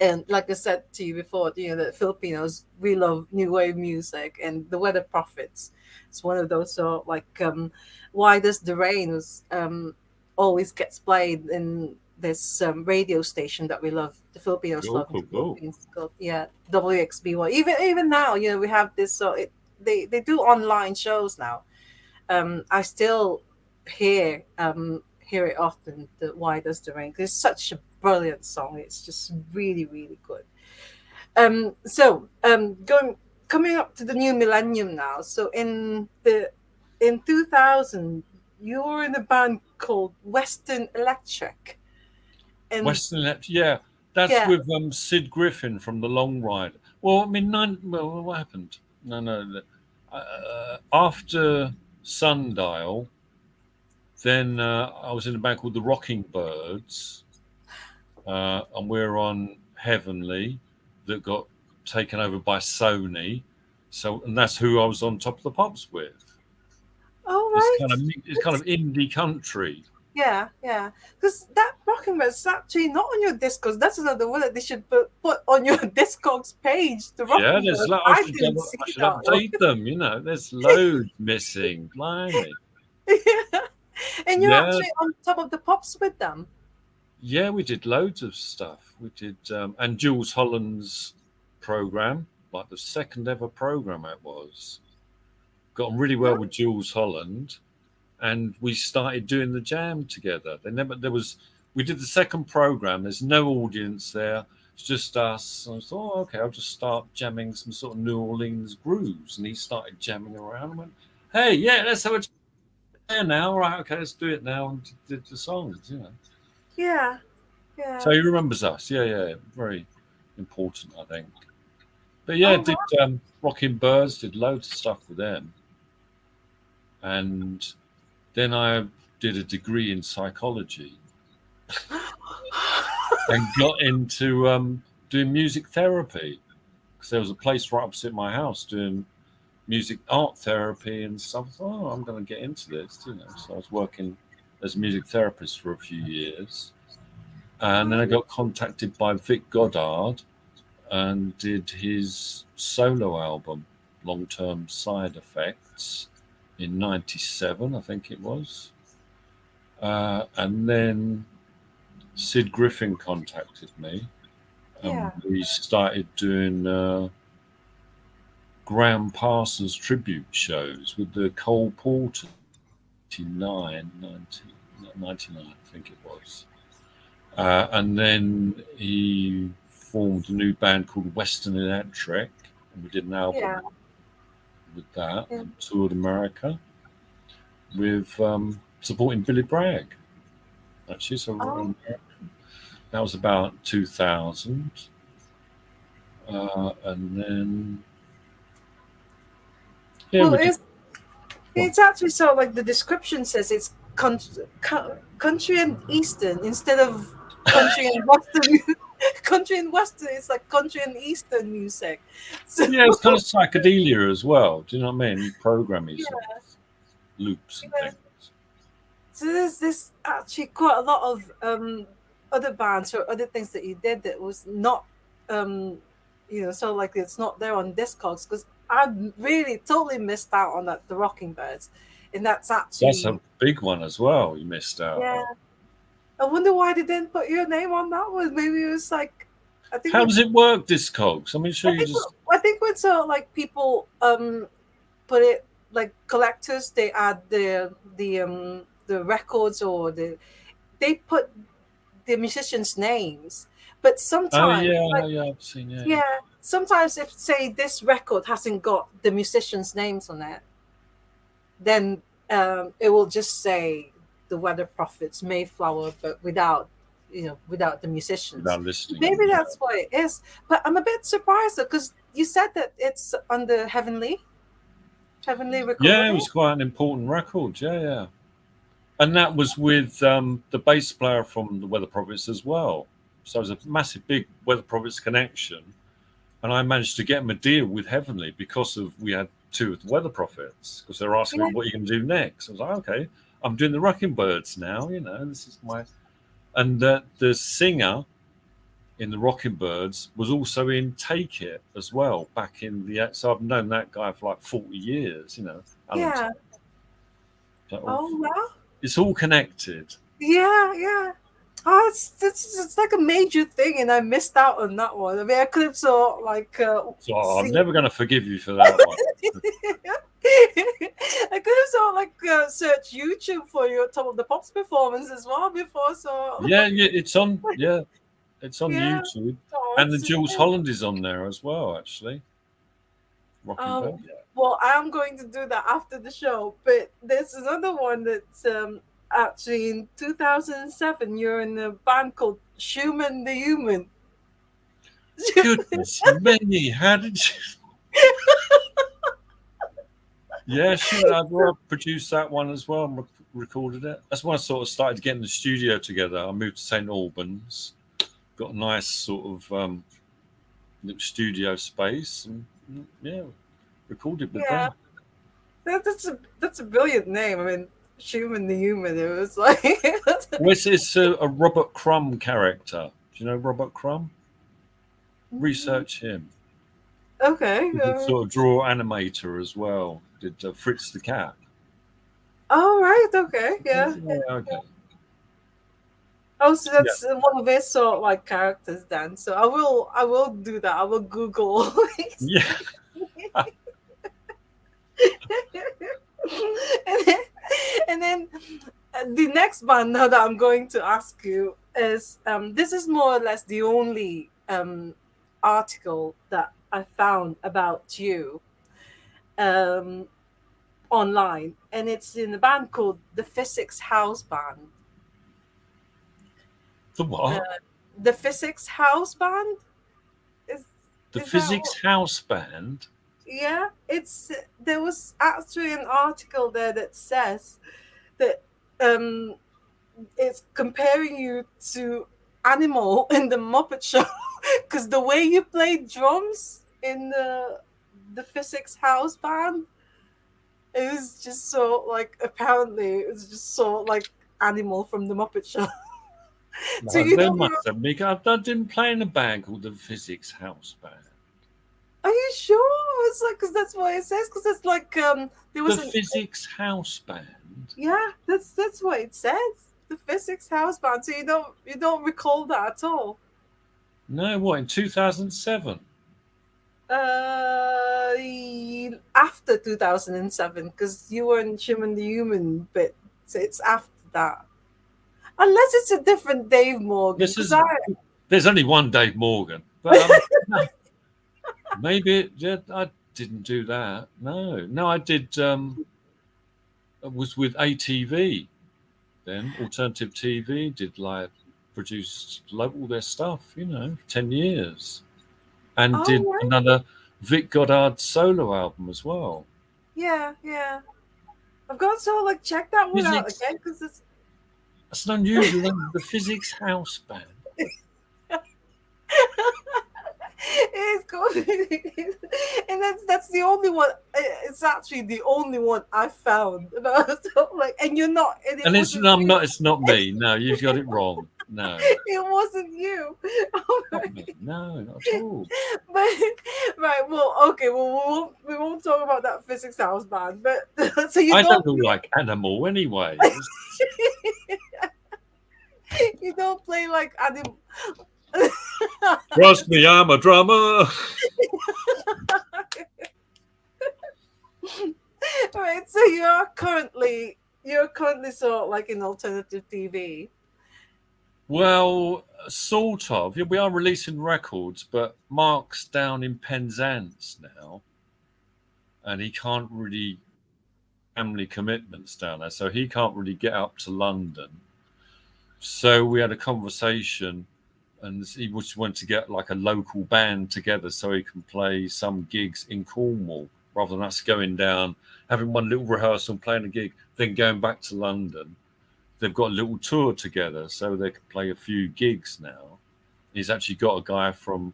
And like I said to you before, the Filipinos, we love new wave music, and the Weather Prophets. It's one of those sort of like Why Does the Rain was always gets played in this radio station that we love. The Filipinos Cool, love in cool, the cool. Philippines. It's called, yeah, WXBY. Even now, we have this. So they do online shows now. I still hear hear it often. The Why Does the Rain? 'Cause it's such a brilliant song. It's just really, really good. Going coming up to the new millennium now. So in 2000, you were in a band called Western Electric, and Western Electric, yeah, that's yeah, with Sid Griffin from the Long Ride. Well, I mean, well, what happened? No, no. After Sundial, then I was in a band called the Rocking Birds, and we're on Heavenly, that got taken over by Sony. So, and that's who I was on Top of the Pops with. all It's right, kind of it's kind of indie country. yeah, yeah. Because that Rocking Birds is actually not on your Discogs. That's another one that they should put on your Discogs page. The Yeah, Rocking Birds. I I should didn't see I should that one. update them. You know, there's loads missing. Blimey. Yeah. And you're Yeah, actually on Top of the Pops with them. yeah, we did loads of stuff. We did, and Jules Holland's program, like the second ever program it was. Got on really well No? with Jules Holland, and we started doing the jam together. We did the second program. There's no audience there. It's just us. I thought, oh, okay, I'll just start jamming some sort of New Orleans grooves, and he started jamming around. And went, hey, yeah, let's have a jam now. All right, okay, let's do it now, and did the songs. You know. Yeah, yeah. So he remembers us. Yeah, yeah, very important, I think. But yeah, Oh, did wow. Rocking Birds, did loads of stuff with them, and then I did a degree in psychology and got into doing music therapy because there was a place right opposite my house doing music art therapy and stuff. I thought, oh, I'm going to get into this, you know. So I was working as a music therapist for a few years, and then I got contacted by Vic Goddard and did his solo album, Long Term Side Effects, in '97, I think it was. And then Sid Griffin contacted me, and Yeah, we started doing Graham Parsons tribute shows with the Cole Porter 99, I think it was. And then he formed a new band called Western Electric, and we did an yeah, album with that yeah. and toured America with supporting Billy Bragg. Actually, Oh, that was about 2000, and then yeah, well, we did. Well, it's actually so like the description says it's country and eastern instead of country and western. Country and western, it's like country and eastern music. So yeah, it's kind of psychedelia as well. Do you know what I mean? Programmy sort yeah, of loops and yeah. things. So there's this actually quite a lot of other bands or other things that you did that was not um so like it's not there on Discogs because I really totally missed out on that the Rocking Birds, and that's That's a actually big one as well. You missed out yeah. on. I wonder why they didn't put your name on that one. Maybe it was like I think How with does it work, Discogs? I mean, sure, I you think just I think when so like people put it like collectors they add the records or they put the musicians' names. But oh sometimes yeah, like yeah, I've seen yeah. yeah, sometimes if say this record hasn't got the musicians' names on it, then it will just say the Weather Prophets Mayflower, but without the musicians. Without listing them. Maybe Yeah, that's what it is. But I'm a bit surprised because you said that it's under Heavenly yeah, it Recording. was quite an important record. Yeah, yeah, and that was with the bass player from the Weather Prophets as well. So it was a massive, big Weather Prophets connection, and I managed to get him a deal with Heavenly because of we had two of the Weather Prophets because they're asking Yeah, me what you can do next. I was like, okay, I'm doing the Rocking Birds now. You know, this is my and the singer in the Rocking Birds was also in Take It as well back in the so I've known that guy for like 40 years. You know, Alan. yeah. Oh wow. It's all connected. Yeah, yeah. Oh, it's like a major thing, and I missed out on that one. I mean, I could have saw like So I'm seen. never going to forgive you for that one. I could have sort of like searched YouTube for your Top of the Pops performance as well before. So Yeah, yeah, it's on. Yeah, it's on yeah, YouTube, oh, and the Jules Holland is on there as well. Actually, Rocking um, Bell. Yeah. well, I'm going to do that after the show. But there's another one that's actually in 2007. You're in a band called Schumann the Human. Goodness me, how did you? Yeah, shoot, I produced that one as well and recorded it. That's when I sort of started getting the studio together. I moved to St Albans, got a nice sort of little studio space, and yeah, recorded with Yeah, them. that's a brilliant name. I mean, Schumann the Human. It was like Well, it's a Robert Crumb character. Do you know Robert Crumb? Research him. okay. He's a sort of draw animator as well. Did Fritz the Cat. All right. Okay. Yeah. Yeah, okay. Oh, so Yeah. that's one of his sort of like characters then. So I will do that. I will Google. Yeah. and then, and then the next one now that I'm going to ask you is this is more or less the only article that I found about you um, online, and it's in a band called the Physics House Band. The Uh, what? the Physics House Band is The is that Physics House Band. yeah? It's there was actually an article there that says that um it's comparing you to Animal in the Muppet Show because the way you play drums in the Physics House Band, it was just so like apparently it was just so like Animal from the Muppet Show. So No, you they don't. must have me. I didn't play in a band called the Physics House Band. Are you sure? It's like because that's what it says. Because it's like there The was an Physics House Band. yeah. That's what it says. The Physics House Band. So you don't recall that at all. No, what in 2007? After 2007 because you were in Human the Human bit, so it's after that. Unless it's a different Dave Morgan, This because is. I There's only one Dave Morgan, but no, maybe yeah, I didn't do that. No, no, I did. I was with ATV then, alternative TV. Did like produced like all their stuff, 10 years, and oh did right, another Vic Goddard solo album as well. yeah. I've got to like check that one out Physics. again because it's That's an unusual name. The Physics House Band. it's cool, and that's the only one. It's actually the only one I found about so, like, and you're not, and it And it's wasn't no, I'm you. not. It's not me. No, you've got it wrong. No, It wasn't you. not me. No, not at all. But right, well, okay, well, we won't talk about that Physics House Band, but so you I don't don't look like Animal anyway. you don't play like anim. Trust me, I'm a drummer. Right, so you're currently sort of like in alternative TV. Well, sort of. Yeah, we are releasing records, but Mark's down in Penzance now, and he can't really family commitments down there, so he can't really get up to London. So we had a conversation, and he just wanted to get like a local band together so he can play some gigs in Cornwall rather than us going down, having one little rehearsal, playing a gig, then going back to London. They've got a little tour together, so they can play a few gigs now. He's actually got a guy from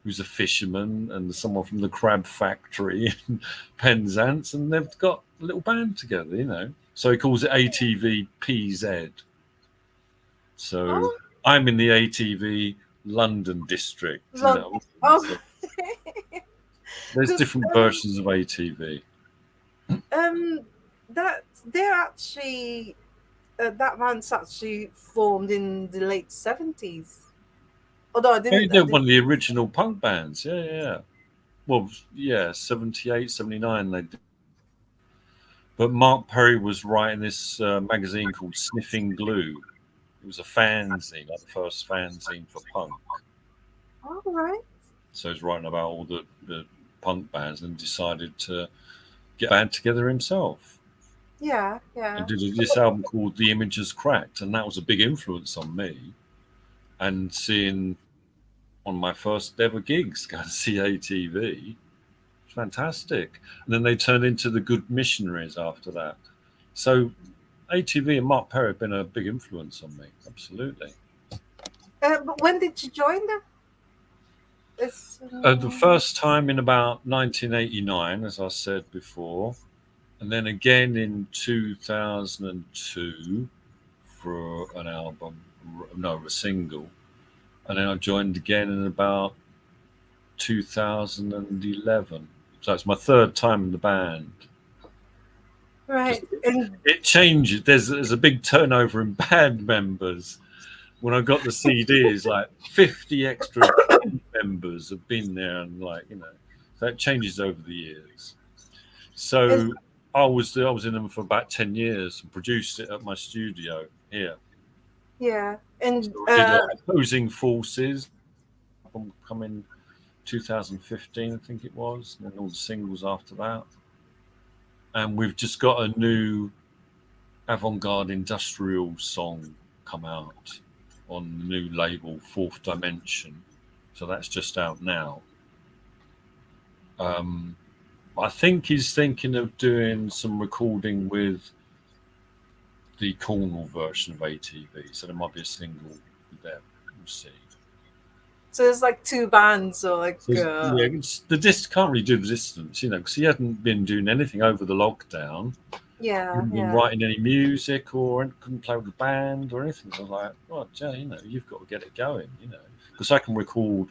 who's a fisherman and someone from the crab factory in Penzance, and they've got a little band together. So he calls it ATV PZ. So Oh, I'm in the ATV London district. look, oh, So there's because different versions of ATV. um, that they're actually that band's actually formed in the late 70s. Although I Yeah, didn't, I they're didn't. one of the original punk bands. Yeah, yeah. Well, yeah, 78, 79. They did. But Mark Perry was writing this magazine called Sniffing Glue. It was a fanzine, like the first fanzine for punk. All right. So he's writing about all the punk bands and decided to get a band together himself Yeah, and yeah. did this album called The Image Has Cracked. And that was a big influence on me. And seeing on my first ever gigs, going to see ATV, fantastic. And then they turned into the Good Missionaries after that. So ATV and Mark Perry have been a big influence on me, absolutely. But when did you join them? It's The first time in about 1989, as I said before, and then again in 2002 for an album, no, a single. And then I joined again in about 2011. So it's my third time in the band. right. And It changes. There's a big turnover in band members. When I got the CDs, like 50 extra members have been there, and that changes over the years. and So I was in them for about 10 years and produced it at my studio here. yeah, and So I did Opposing Forces. Album come in 2015, I think it was, and then all the singles after that. And we've just got a new avant-garde industrial song come out on the new label Fourth Dimension, so that's just out now. I think he's thinking of doing some recording with the Cornwall version of ATV, so there might be a single with them. We'll see. so there's like two bands, or like So yeah, the disc can't really do the distance, because he hadn't been doing anything over the lockdown. yeah, Hadn't been yeah, writing any music or couldn't play with the band or anything. So I was like, oh, Jay, you've got to get it going, because I can record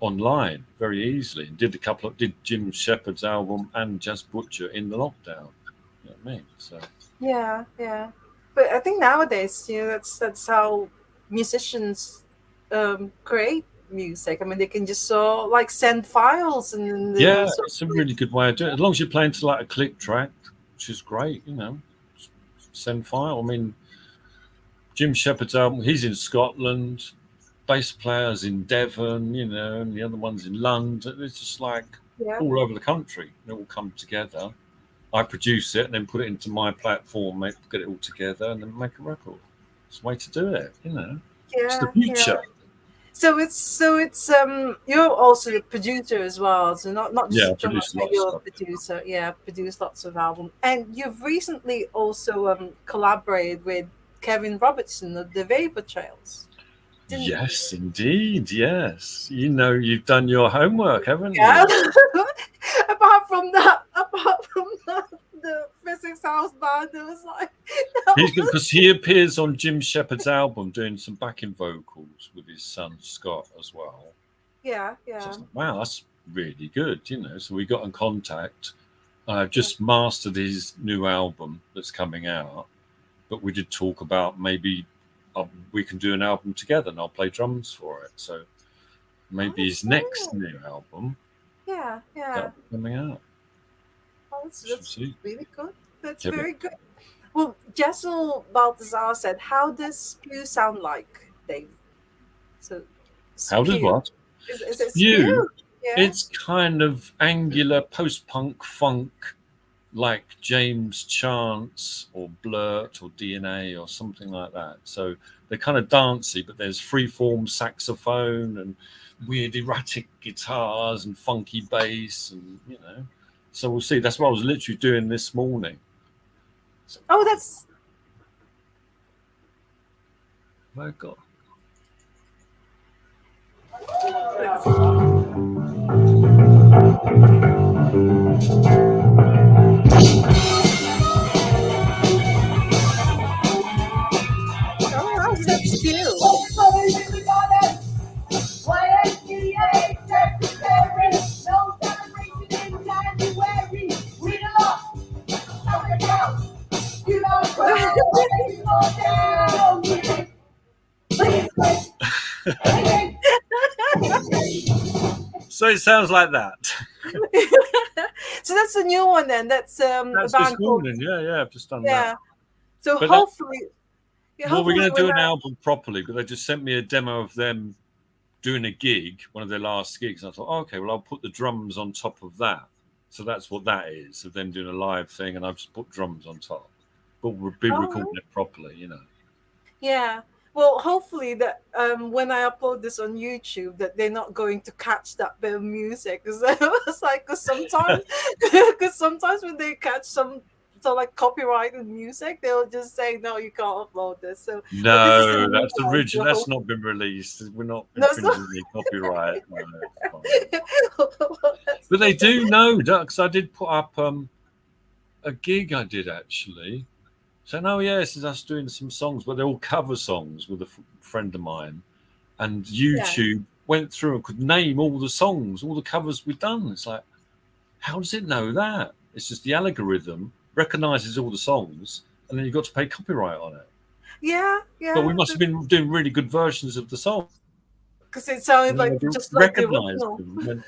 online very easily. And did Jim Shepard's album and Jazz Butcher in the lockdown. You know what I mean? So yeah, yeah. But I think nowadays, that's how musicians create music. I mean, they can just like send files, and then they will yeah, it's a really good way of doing it. As long as you're playing to like a click track, which is great, send file. I mean, Jim Shepard's album, he's in Scotland, bass players in Devon, and the other one's in London. It's just like yeah, all over the country. They all come together. I produce it and then put it into my platform, get it all together, and then make a record. It's the way to do it, It's the yeah, yeah. future. So it's you're also the producer as well, so not Yeah, just I a drummer, produce a but lot of you're a stuff. producer. Yeah, produce lots of albums, and you've recently also collaborated with Kevin Robertson of the Vapor Trails, didn't you? Yes, indeed. Yes. You've done your homework, haven't Yeah. you? apart from that, the Physics House band, it was like Because he appears on Jim Shepard's album doing some backing vocals with his son Scott as well. yeah, So I yeah, was like, wow, that's really good, So we got in contact. I've just mastered his new album that's coming out, but we did talk about maybe we can do an album together, and I'll play drums for it. So maybe that's his next great. new album Yeah, yeah. that'll be coming out. Oh, Should that's see. really good. That's Yeah, but very good. Well, Jessel Baltazar said, "How does Spew sound like, Dave?" So, how does Spew what? is it Spew. Spew? Yeah, It's kind of angular post-punk funk, like James Chance or Blurt or DNA or something like that. So they're kind of dancey, but there's freeform saxophone and weird erratic guitars and funky bass, and So we'll see. That's what I was literally doing this morning. So, Oh, that's my God. that's Spew. So it sounds like that. So that's a new one then. That's a That's this band called, morning. Yeah, yeah, I've just done that. yeah. So But that, hopefully, yeah, well, we're hopefully going to when do an I, album properly, but they just sent me a demo of them doing a gig, one of their last gigs. And I thought, oh, okay, well, I'll put the drums on top of that. So that's what that is, of them doing a live thing, and I've just put drums on top. But we'll be recording oh it properly, you know. yeah. Well, hopefully that when I upload this on YouTube, that they're not going to catch that bit of music, because I was like, because sometimes when they catch some so like copyrighted music, they'll just say no, you can't upload this. So, but this is a No, new that's one, so original. That's not been released. We're not no, so infringing any copyright. No, it's fine. that's But they good. do know, because I did put up a gig I did actually. So, no, yeah, this is us doing some songs, but they're all cover songs with a friend of mine. And Yeah, YouTube went through and could name all the songs, all the covers we've done. It's like, how does it know that? It's just the algorithm recognizes all the songs, and then you've got to pay copyright on it. yeah, But we yeah. must have been doing really good versions of the song, Because it sounded and then like they just like the recognized original. them. And went,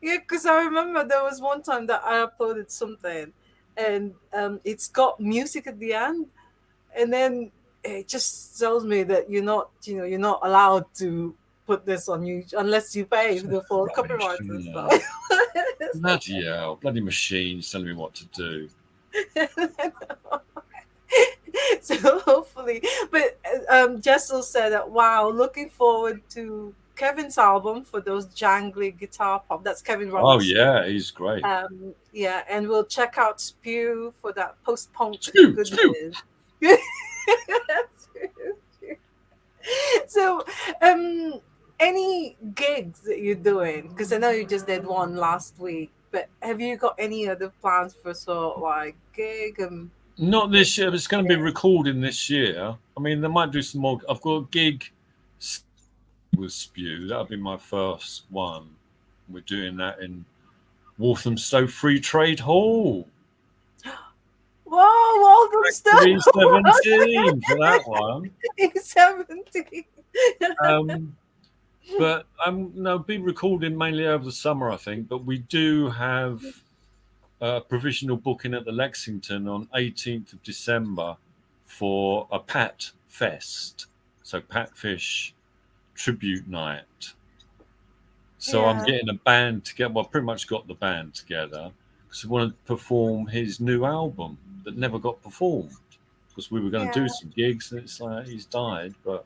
Yeah, because I remember there was one time that I uploaded something, and it's got music at the end, and then it just tells me that you're not allowed to put this on YouTube unless you pay for rubbish, copyright and you stuff. know. It's like, Bloody hell, bloody machines telling me what to do. so hopefully, but Jessel said that wow, looking forward to Kevin's album for those jangly guitar pop. That's Kevin Oh Robinson. yeah, he's great. Yeah, and we'll check out Spew for that post punk Spew, spew. goodness. So, any gigs that you're doing? Because I know you just did one last week, but have you got any other plans for sort of like gig and Not this year, but it's going to be yeah, recording this year. I mean, they might do some more. I've got a gig with Spew. That'll be my first one. We're doing that in Walthamstow Free Trade Hall. whoa, all them stuff Factory 17 for that one. in 17. Um, but I'm no be recording mainly over the summer, I think. But we do have a provisional booking at the Lexington on 18th of December for a Pat Fest, so Patfish tribute night. So I'm Yeah, getting a band together. Well, pretty much got the band together because we want to perform his new album that never got performed because we were going to yeah. do some gigs and it's like he's died. But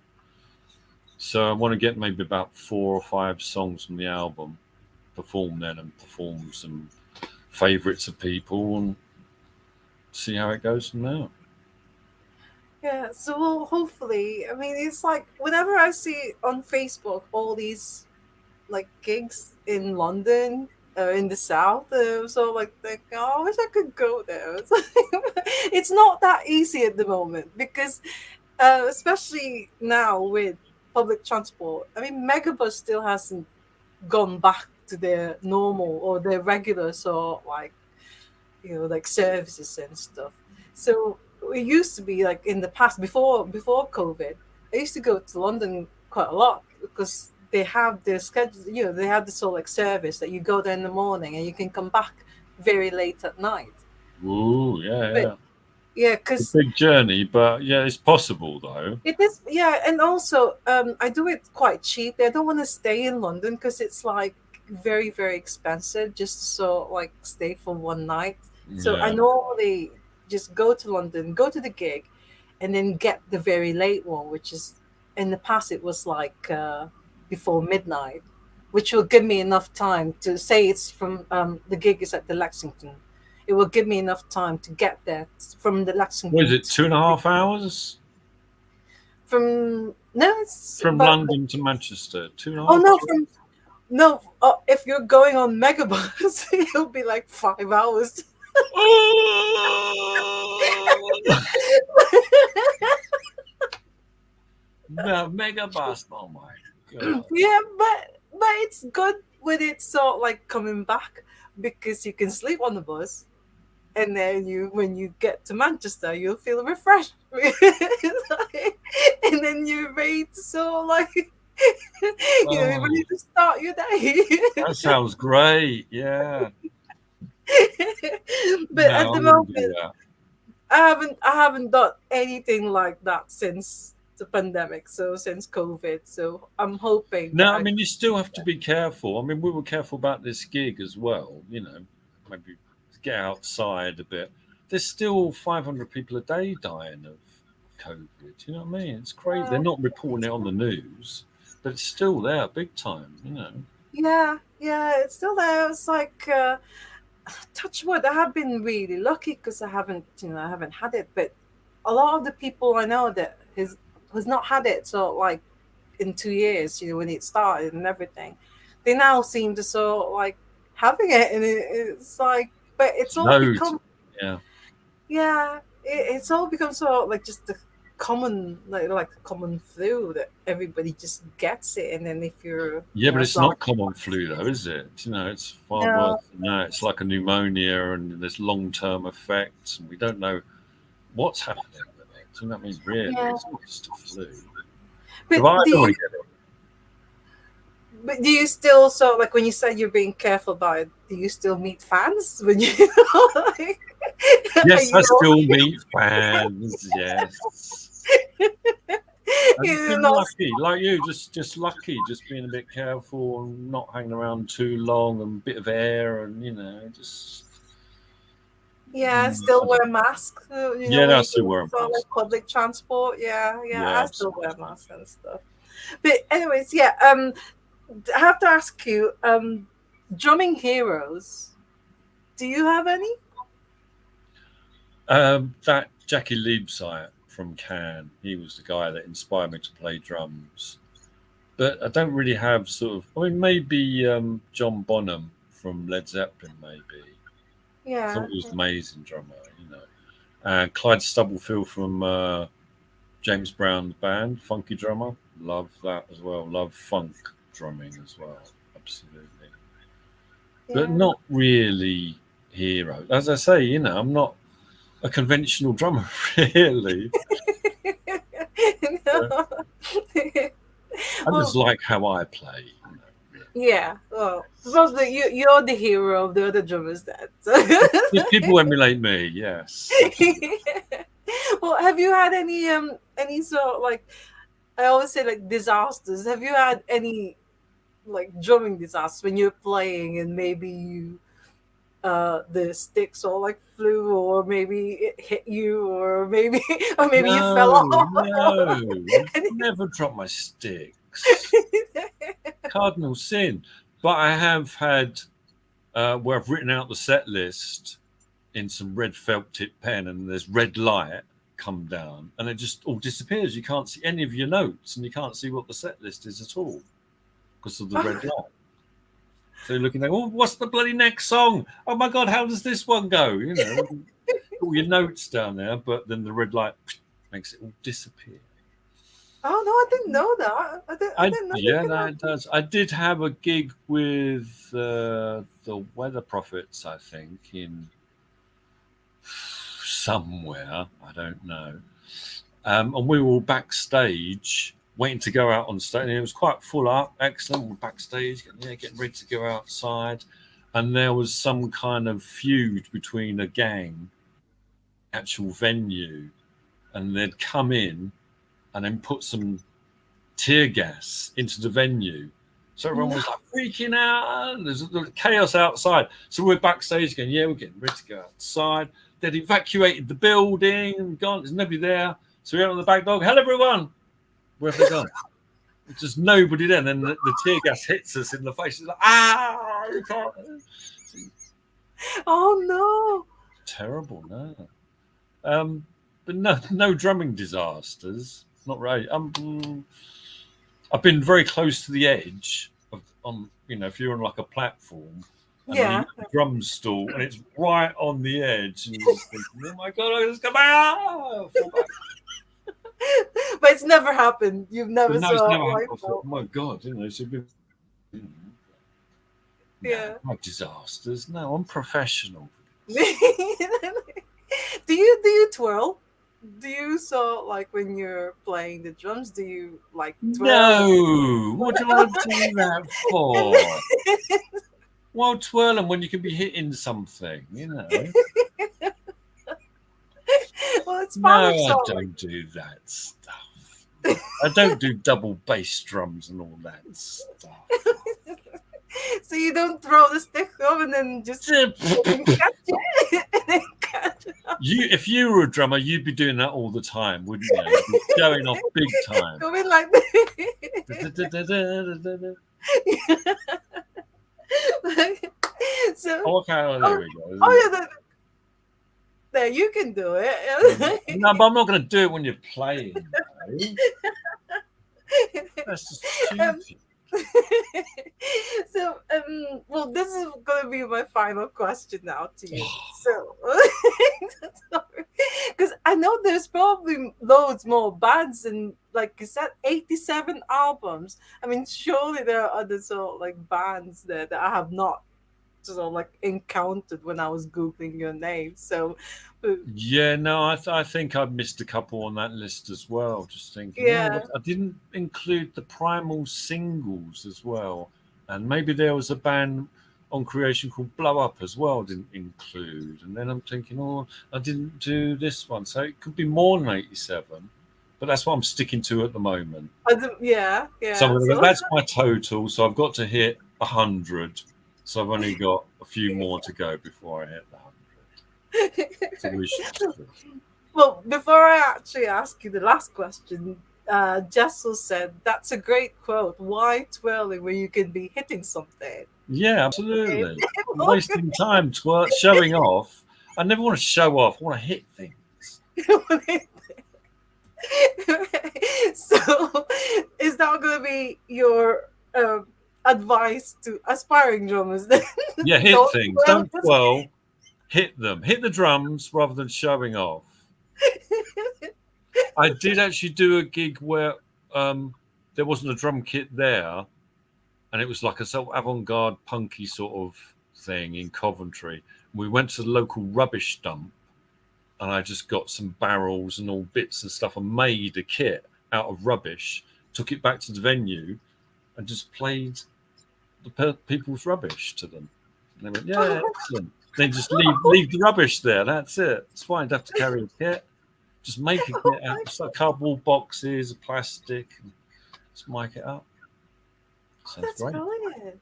so I want to get maybe about 4 or 5 songs from the album, perform then and perform some favourites of people and see how it goes from there. Yeah, so well, hopefully, I mean, it's like whenever I see on Facebook all these like gigs in London, in the south, so like oh, I wish I could go there. It's, like, it's not that easy at the moment because, especially now with public transport. I mean, Megabus still hasn't gone back to their normal or their regular sort like like services and stuff. So it used to be like in the past before COVID, I used to go to London quite a lot because they have their schedule. They have this whole like service that you go there in the morning and you can come back very late at night. Ooh, yeah, But yeah. yeah, It's a because big journey, but yeah, it's possible though. it is, yeah, and also I do it quite cheap. I don't want to stay in London because it's like very very expensive just to like stay for one night. So I Yeah. normally just go to London, go to the gig, and then get the very late one, which is in the past it was like before midnight, which will give me enough time to say it's from the gig is at the Lexington. It will give me enough time to get there from the What is Lexington it, two and a half hours from no, it's from but London to Manchester? Two and a oh half, no, 3? from no. If you're going on Megabus, it'll be like 5 hours. Oh! The mega bus. Oh my god. Yeah, but it's good when it's sort of like coming back because you can sleep on the bus, and then when you get to Manchester, you'll feel refreshed. It's like- and then you're ready to sort of like You're Oh, ready to start your day. that sounds great. Yeah. But No, at I the wouldn't do moment, that. I haven't done anything like that since the pandemic. So since COVID. So I'm hoping that No, I I. mean, you still have to be careful. I mean, we were careful about this gig as well, maybe get outside a bit. There's still 500 people a day dying of COVID. You know what I mean? It's crazy. They're not reporting it on the news, but it's still there big time. Yeah, yeah, it's still there. It's like touch wood. I have been really lucky because I haven't had it. But a lot of the people I know that has not had it. So like in 2 years, when it started and everything, they now seem to sort of like having it, and it's like, but it's all Loads. become, Yeah. yeah, it's all become sort of like just the common, like a common flu that everybody just gets it, and then if you're, Yeah, but it's it's like, not common flu, though, is it? It's far no, worse than that. It's like a pneumonia and there's long term effects, and we don't know what's happening with it. Do you know what I mean? Really, yeah. it's not just a flu. But But I do don't you want to get it. but do you still, so like when you said you're being careful about it, do you still meet fans when you like, are Yes, I you still meet fans. Yes. I've just been not, lucky, like you, just lucky, just being a bit careful and not hanging around too long and a bit of air and just yeah, still I wear don't know. masks, Yeah, when no, I you still go wear a on like mask. public transport. Yeah, yeah, Yeah, I still absolutely. wear masks and stuff. But anyways, yeah, I have to ask you, drumming heroes, do you have any? That Jackie Liebsite from Cannes, he was the guy that inspired me to play drums. But I don't really have sort of. I mean, maybe John Bonham from Led Zeppelin. Maybe I thought Yeah, he was an amazing drummer. And Clyde Stubblefield from James Brown's band, funky drummer. Love that as well. Love funk drumming as well. Absolutely. But yeah. not really hero. As I say, I'm not a conventional drummer, really. Uh, No. I just Well, like how I play. Really. yeah. Well, you're the hero of the other drummers then. Just people emulate me, yes, absolutely. Well, have you had any sort of like, I always say like disasters. Have you had any like drumming disasters when you're playing and maybe the sticks all like flew, or maybe it hit you, or maybe or maybe you fell No, no, off? I've never dropped my sticks. Cardinal sin. But I have had where I've written out the set list in some red felt tip pen and there's red light come down and it just all disappears. You can't see any of your notes and you can't see what the set list is at all because of the red light. So you're looking like, oh, what's the bloody next song? Oh my God, how does this one go? All your notes down there, but then the red light makes it all disappear. Oh no, I didn't know that. I didn't know you Yeah, can have. that does. I did have a gig with the Weather Prophets, I think, in somewhere. I don't know. And we were all backstage waiting to go out on stage. And it was quite full up, excellent. We're backstage, getting ready to go outside. And there was some kind of feud between a gang, actual venue, and they'd come in and then put some tear gas into the venue. So everyone No. was like freaking out. There's chaos outside. So we're backstage going, yeah, we're getting ready to go outside. They'd evacuated the building and gone. There's nobody there. So we went on the back door. Hello, everyone. Where have they gone? There's just nobody there. And then the tear gas hits us in the face. It's like, you can't. Oh no. Terrible, no. But no drumming disasters. Not really. I've been very close to the edge of if you're on like a platform and then you Yeah. get the drum stool and it's right on the edge and you're just thinking, oh my God, I just come out. Fall back. But it's never happened. You've But never no, it's saw never happened like, before. Oh my God, it's a bit, yeah. no disasters. No, I'm professional. Do you twirl? do you like when you're playing the drums? Do you like twirl No, what do you want to do that and for? While twirling when you can be hitting something, well, it's part No, of I song. don't do that stuff. I don't do double bass drums and all that stuff. So you don't throw the stick up and then just catch it and then catch it up. If you were a drummer, you'd be doing that all the time, wouldn't you? You'd be showing off big time. Going like this. So, Okay, oh, there oh, we go. oh yeah, there you can do it. No, but I'm not going to do it when you're playing. No. That's just um, stupid. so, well, this is gonna be my final question now to you. So, because I know there's probably loads more bands, and like you said, 87 albums. I mean, surely there are other bands there that I have not encountered when I was googling your name. So, uh, Yeah, no, I think I've missed a couple on that list as well. Just thinking, oh, yeah, I didn't include the Primal singles as well, and maybe there was a band on Creation called Blow Up as well. Didn't include, and then I'm thinking, oh, I didn't do this one, so it could be more than 87, but that's what I'm sticking to at the moment. yeah, So I'm yeah. gonna go, So, that's my total. So I've got to hit 100. So I've only got a few more to go before I hit the 100. So we should just do. well, before I actually ask you the last question, Jessel said, "That's a great quote. Why twirling when you can be hitting something?" Yeah, absolutely. Wasting time showing off. I never want to show off. I want to hit things. So, is that going to be your advice to aspiring drummers? Then Yeah, hit don't things. twirl, Don't twirl. Hit them. Hit the drums rather than showing off. I did actually do a gig where there wasn't a drum kit there, and it was like a sort of avant-garde, punky sort of thing in Coventry. We went to the local rubbish dump, and I just got some barrels and all bits and stuff and made a kit out of rubbish, took it back to the venue, and just played the people's rubbish to them. And they went, "Yeah, excellent." Then just leave the rubbish there. That's it. It's fine. Don't have to carry a kit. Just make a kit out of like cardboard boxes, plastic, and just mic it up. Sounds that's great. brilliant.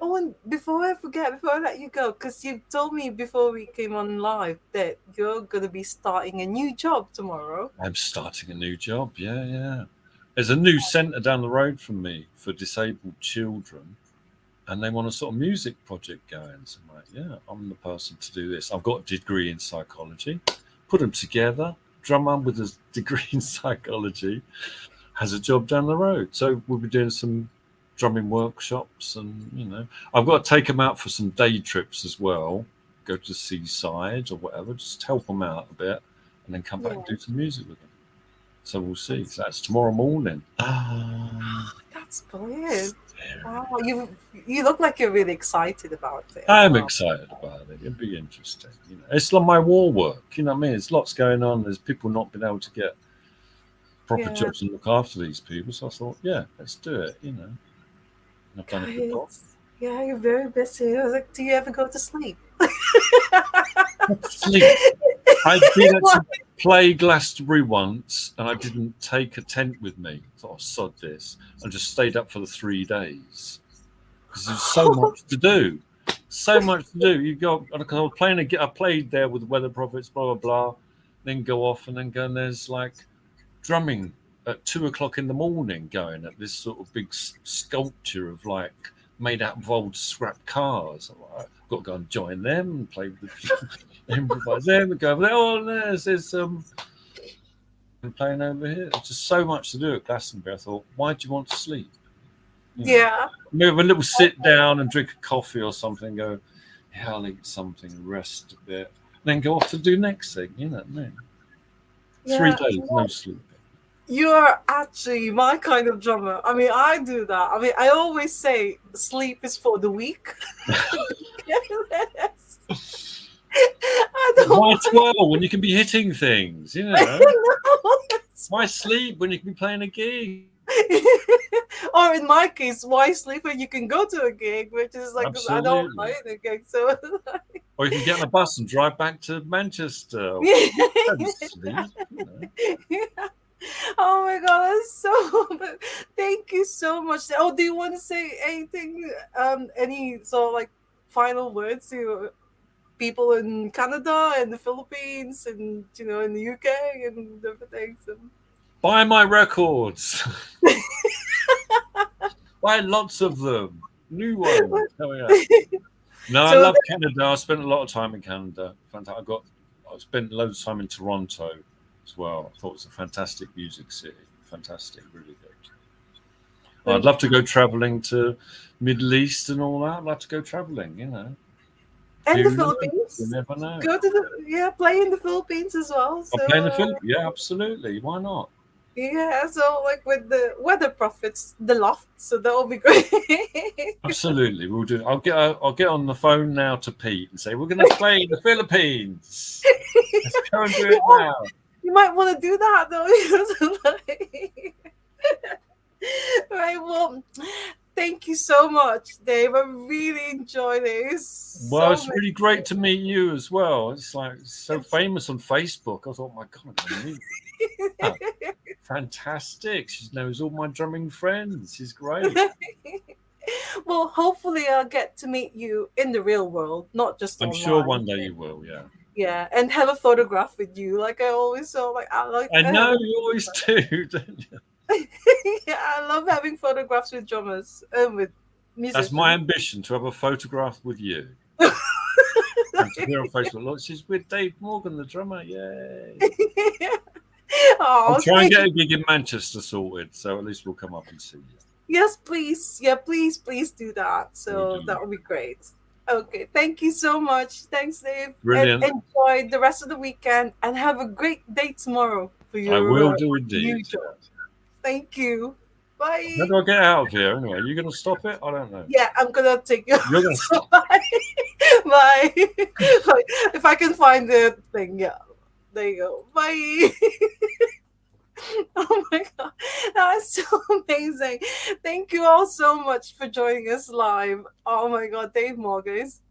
Oh, and before I forget, before I let you go, because you told me before we came on live that you're going to be starting a new job tomorrow. I'm starting a new job. Yeah, yeah. There's a new centre down the road from me for disabled children, and they want a sort of music project going. So I'm like, yeah, I'm the person to do this. I've got a degree in psychology. Put them together. Drummer with a degree in psychology has a job down the road. So we'll be doing some drumming workshops, and I've got to take them out for some day trips as well. Go to the seaside or whatever, just help them out a bit, and then come back and Yeah, do some music with them. So we'll see. So that's tomorrow morning. that's brilliant. Wow, you look like you're really excited about it as I'm well. excited about it. It'll be interesting. It's like my war work. You know what I mean? There's lots going on. There's people not being able to get proper Yeah, jobs and look after these people. So I thought, yeah, let's do it. And I've done a good job. guys. Yeah, you're very busy. I was like, do you ever go to sleep? Sleep. I did actually play Glastonbury once, and I didn't take a tent with me. I thought, oh, sod this, and just stayed up for the 3 days because there's so much to do. So much to do. You go because I was playing. I played there with the Weather Prophets, blah blah blah. Then go off and then go. And there's like drumming at 2 o'clock in the morning, going at this sort of big sculpture of like made out of old scrap cars. I'm like, I've got to go and join them and play with the improvise them and go over there. Oh, there's playing over here. There's just so much to do at Glastonbury. I thought, why do you want to sleep? Yeah. Maybe have a little sit down and drink a coffee or something. Go, yeah, I'll eat something, rest a bit, then go off to do next thing. You know what I mean? Three Yeah, days, no sleep. you're actually my kind of drummer. I mean, I do that. I mean, I always say sleep is for the weak. Yes. I don't Why want 12 when you can be hitting things? You to know, know. why sleep when you can be playing a gig? Or in my case, why sleep when you can go to a gig, which is like I don't Absolutely. play the gig, so Or you can get on a bus and drive back to Manchester. Don't yeah. sleep. You know. Oh my god, that's so. Thank you so much. Oh, do you want to say anything? Any sort of like final words to people in Canada and the Philippines and in the UK and everything. So. Buy my records. Buy lots of them. New ones coming out. No, I So love Canada. I spent a lot of time in Canada. I spent loads of time in Toronto as well. I thought it was a fantastic music city. Fantastic, really good. I'd then love to go travelling to Middle East and all that. I'd love to go travelling. You know, and the who knows? You Philippines. never know. Go to play in the Philippines as well. I'm So playing the Philippines. Yeah, absolutely. Why not? yeah, so like with the weather prophets, the Loft. So that will be great. Absolutely, we'll do. I'll get on the phone now to Pete and say we're going to play in the Philippines. Let's go and do it Oh, now. you might want to do that though. Right. Well, thank you so much, Dave. I really enjoyed this Well, so it's really great to meet you as well. It's like so much. famous on Facebook. I thought, my God, I'm going to meet her. Fantastic. She knows all my drumming friends. She's great. Well, hopefully I'll get to meet you in the real world, not just I'm sure online. one day you will. Yeah. Yeah, and have a photograph with you, like I always saw. Like I like I I have know a you always do, don't you? yeah, I love having photographs with drummers and with That's my musicians. ambition to have a photograph with you. And to hear on Facebook, look, she's with Dave Morgan, the drummer. Yay. I'll Oh, try and thank get you. a gig in Manchester sorted, so at least we'll come up and see you. Yes, please. Yeah, please do that. We'll So do. that would be great. Okay, thank you so much. Thanks, Dave, and Brilliant. enjoy the rest of the weekend. And have a great day tomorrow for I your will do new indeed. job. Thank you. How Bye. do I get out of here anyway? Are you going to stop it? I don't know. Yeah, I'm gonna take you. You're going to So stop. bye. Bye. If I can find the thing, yeah. There you go. Bye. Oh my god, that's so amazing. Thank you all so much for joining us live. Oh my god, Dave Morgan is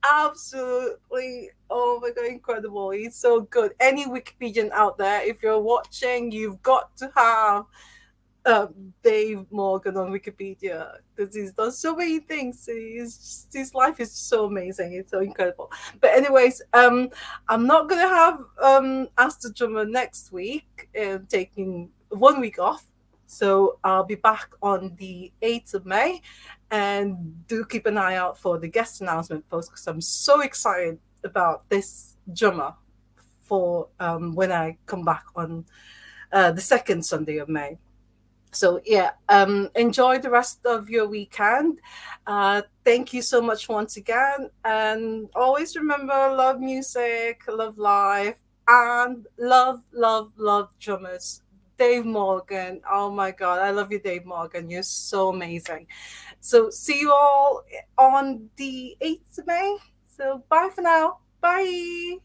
absolutely, oh my god, incredible. He's so good. Any Wikipedian out there, if you're watching, you've got to have Dave Morgan on Wikipedia because he's done so many things. His life is so amazing. It's so incredible. But anyways, I'm not gonna have Ask the Drummer next week. Taking 1 week off, so I'll be back on the 8th of May, and do keep an eye out for the guest announcement post because I'm so excited about this drummer for when I come back on the second Sunday of May. So yeah, enjoy the rest of your weekend. Thank you so much once again, and always remember, love music, love life, and love drummers. Dave Morgan, oh my god, I love you, Dave Morgan. You're so amazing. So see you all on the 8th of May. So bye for now. Bye.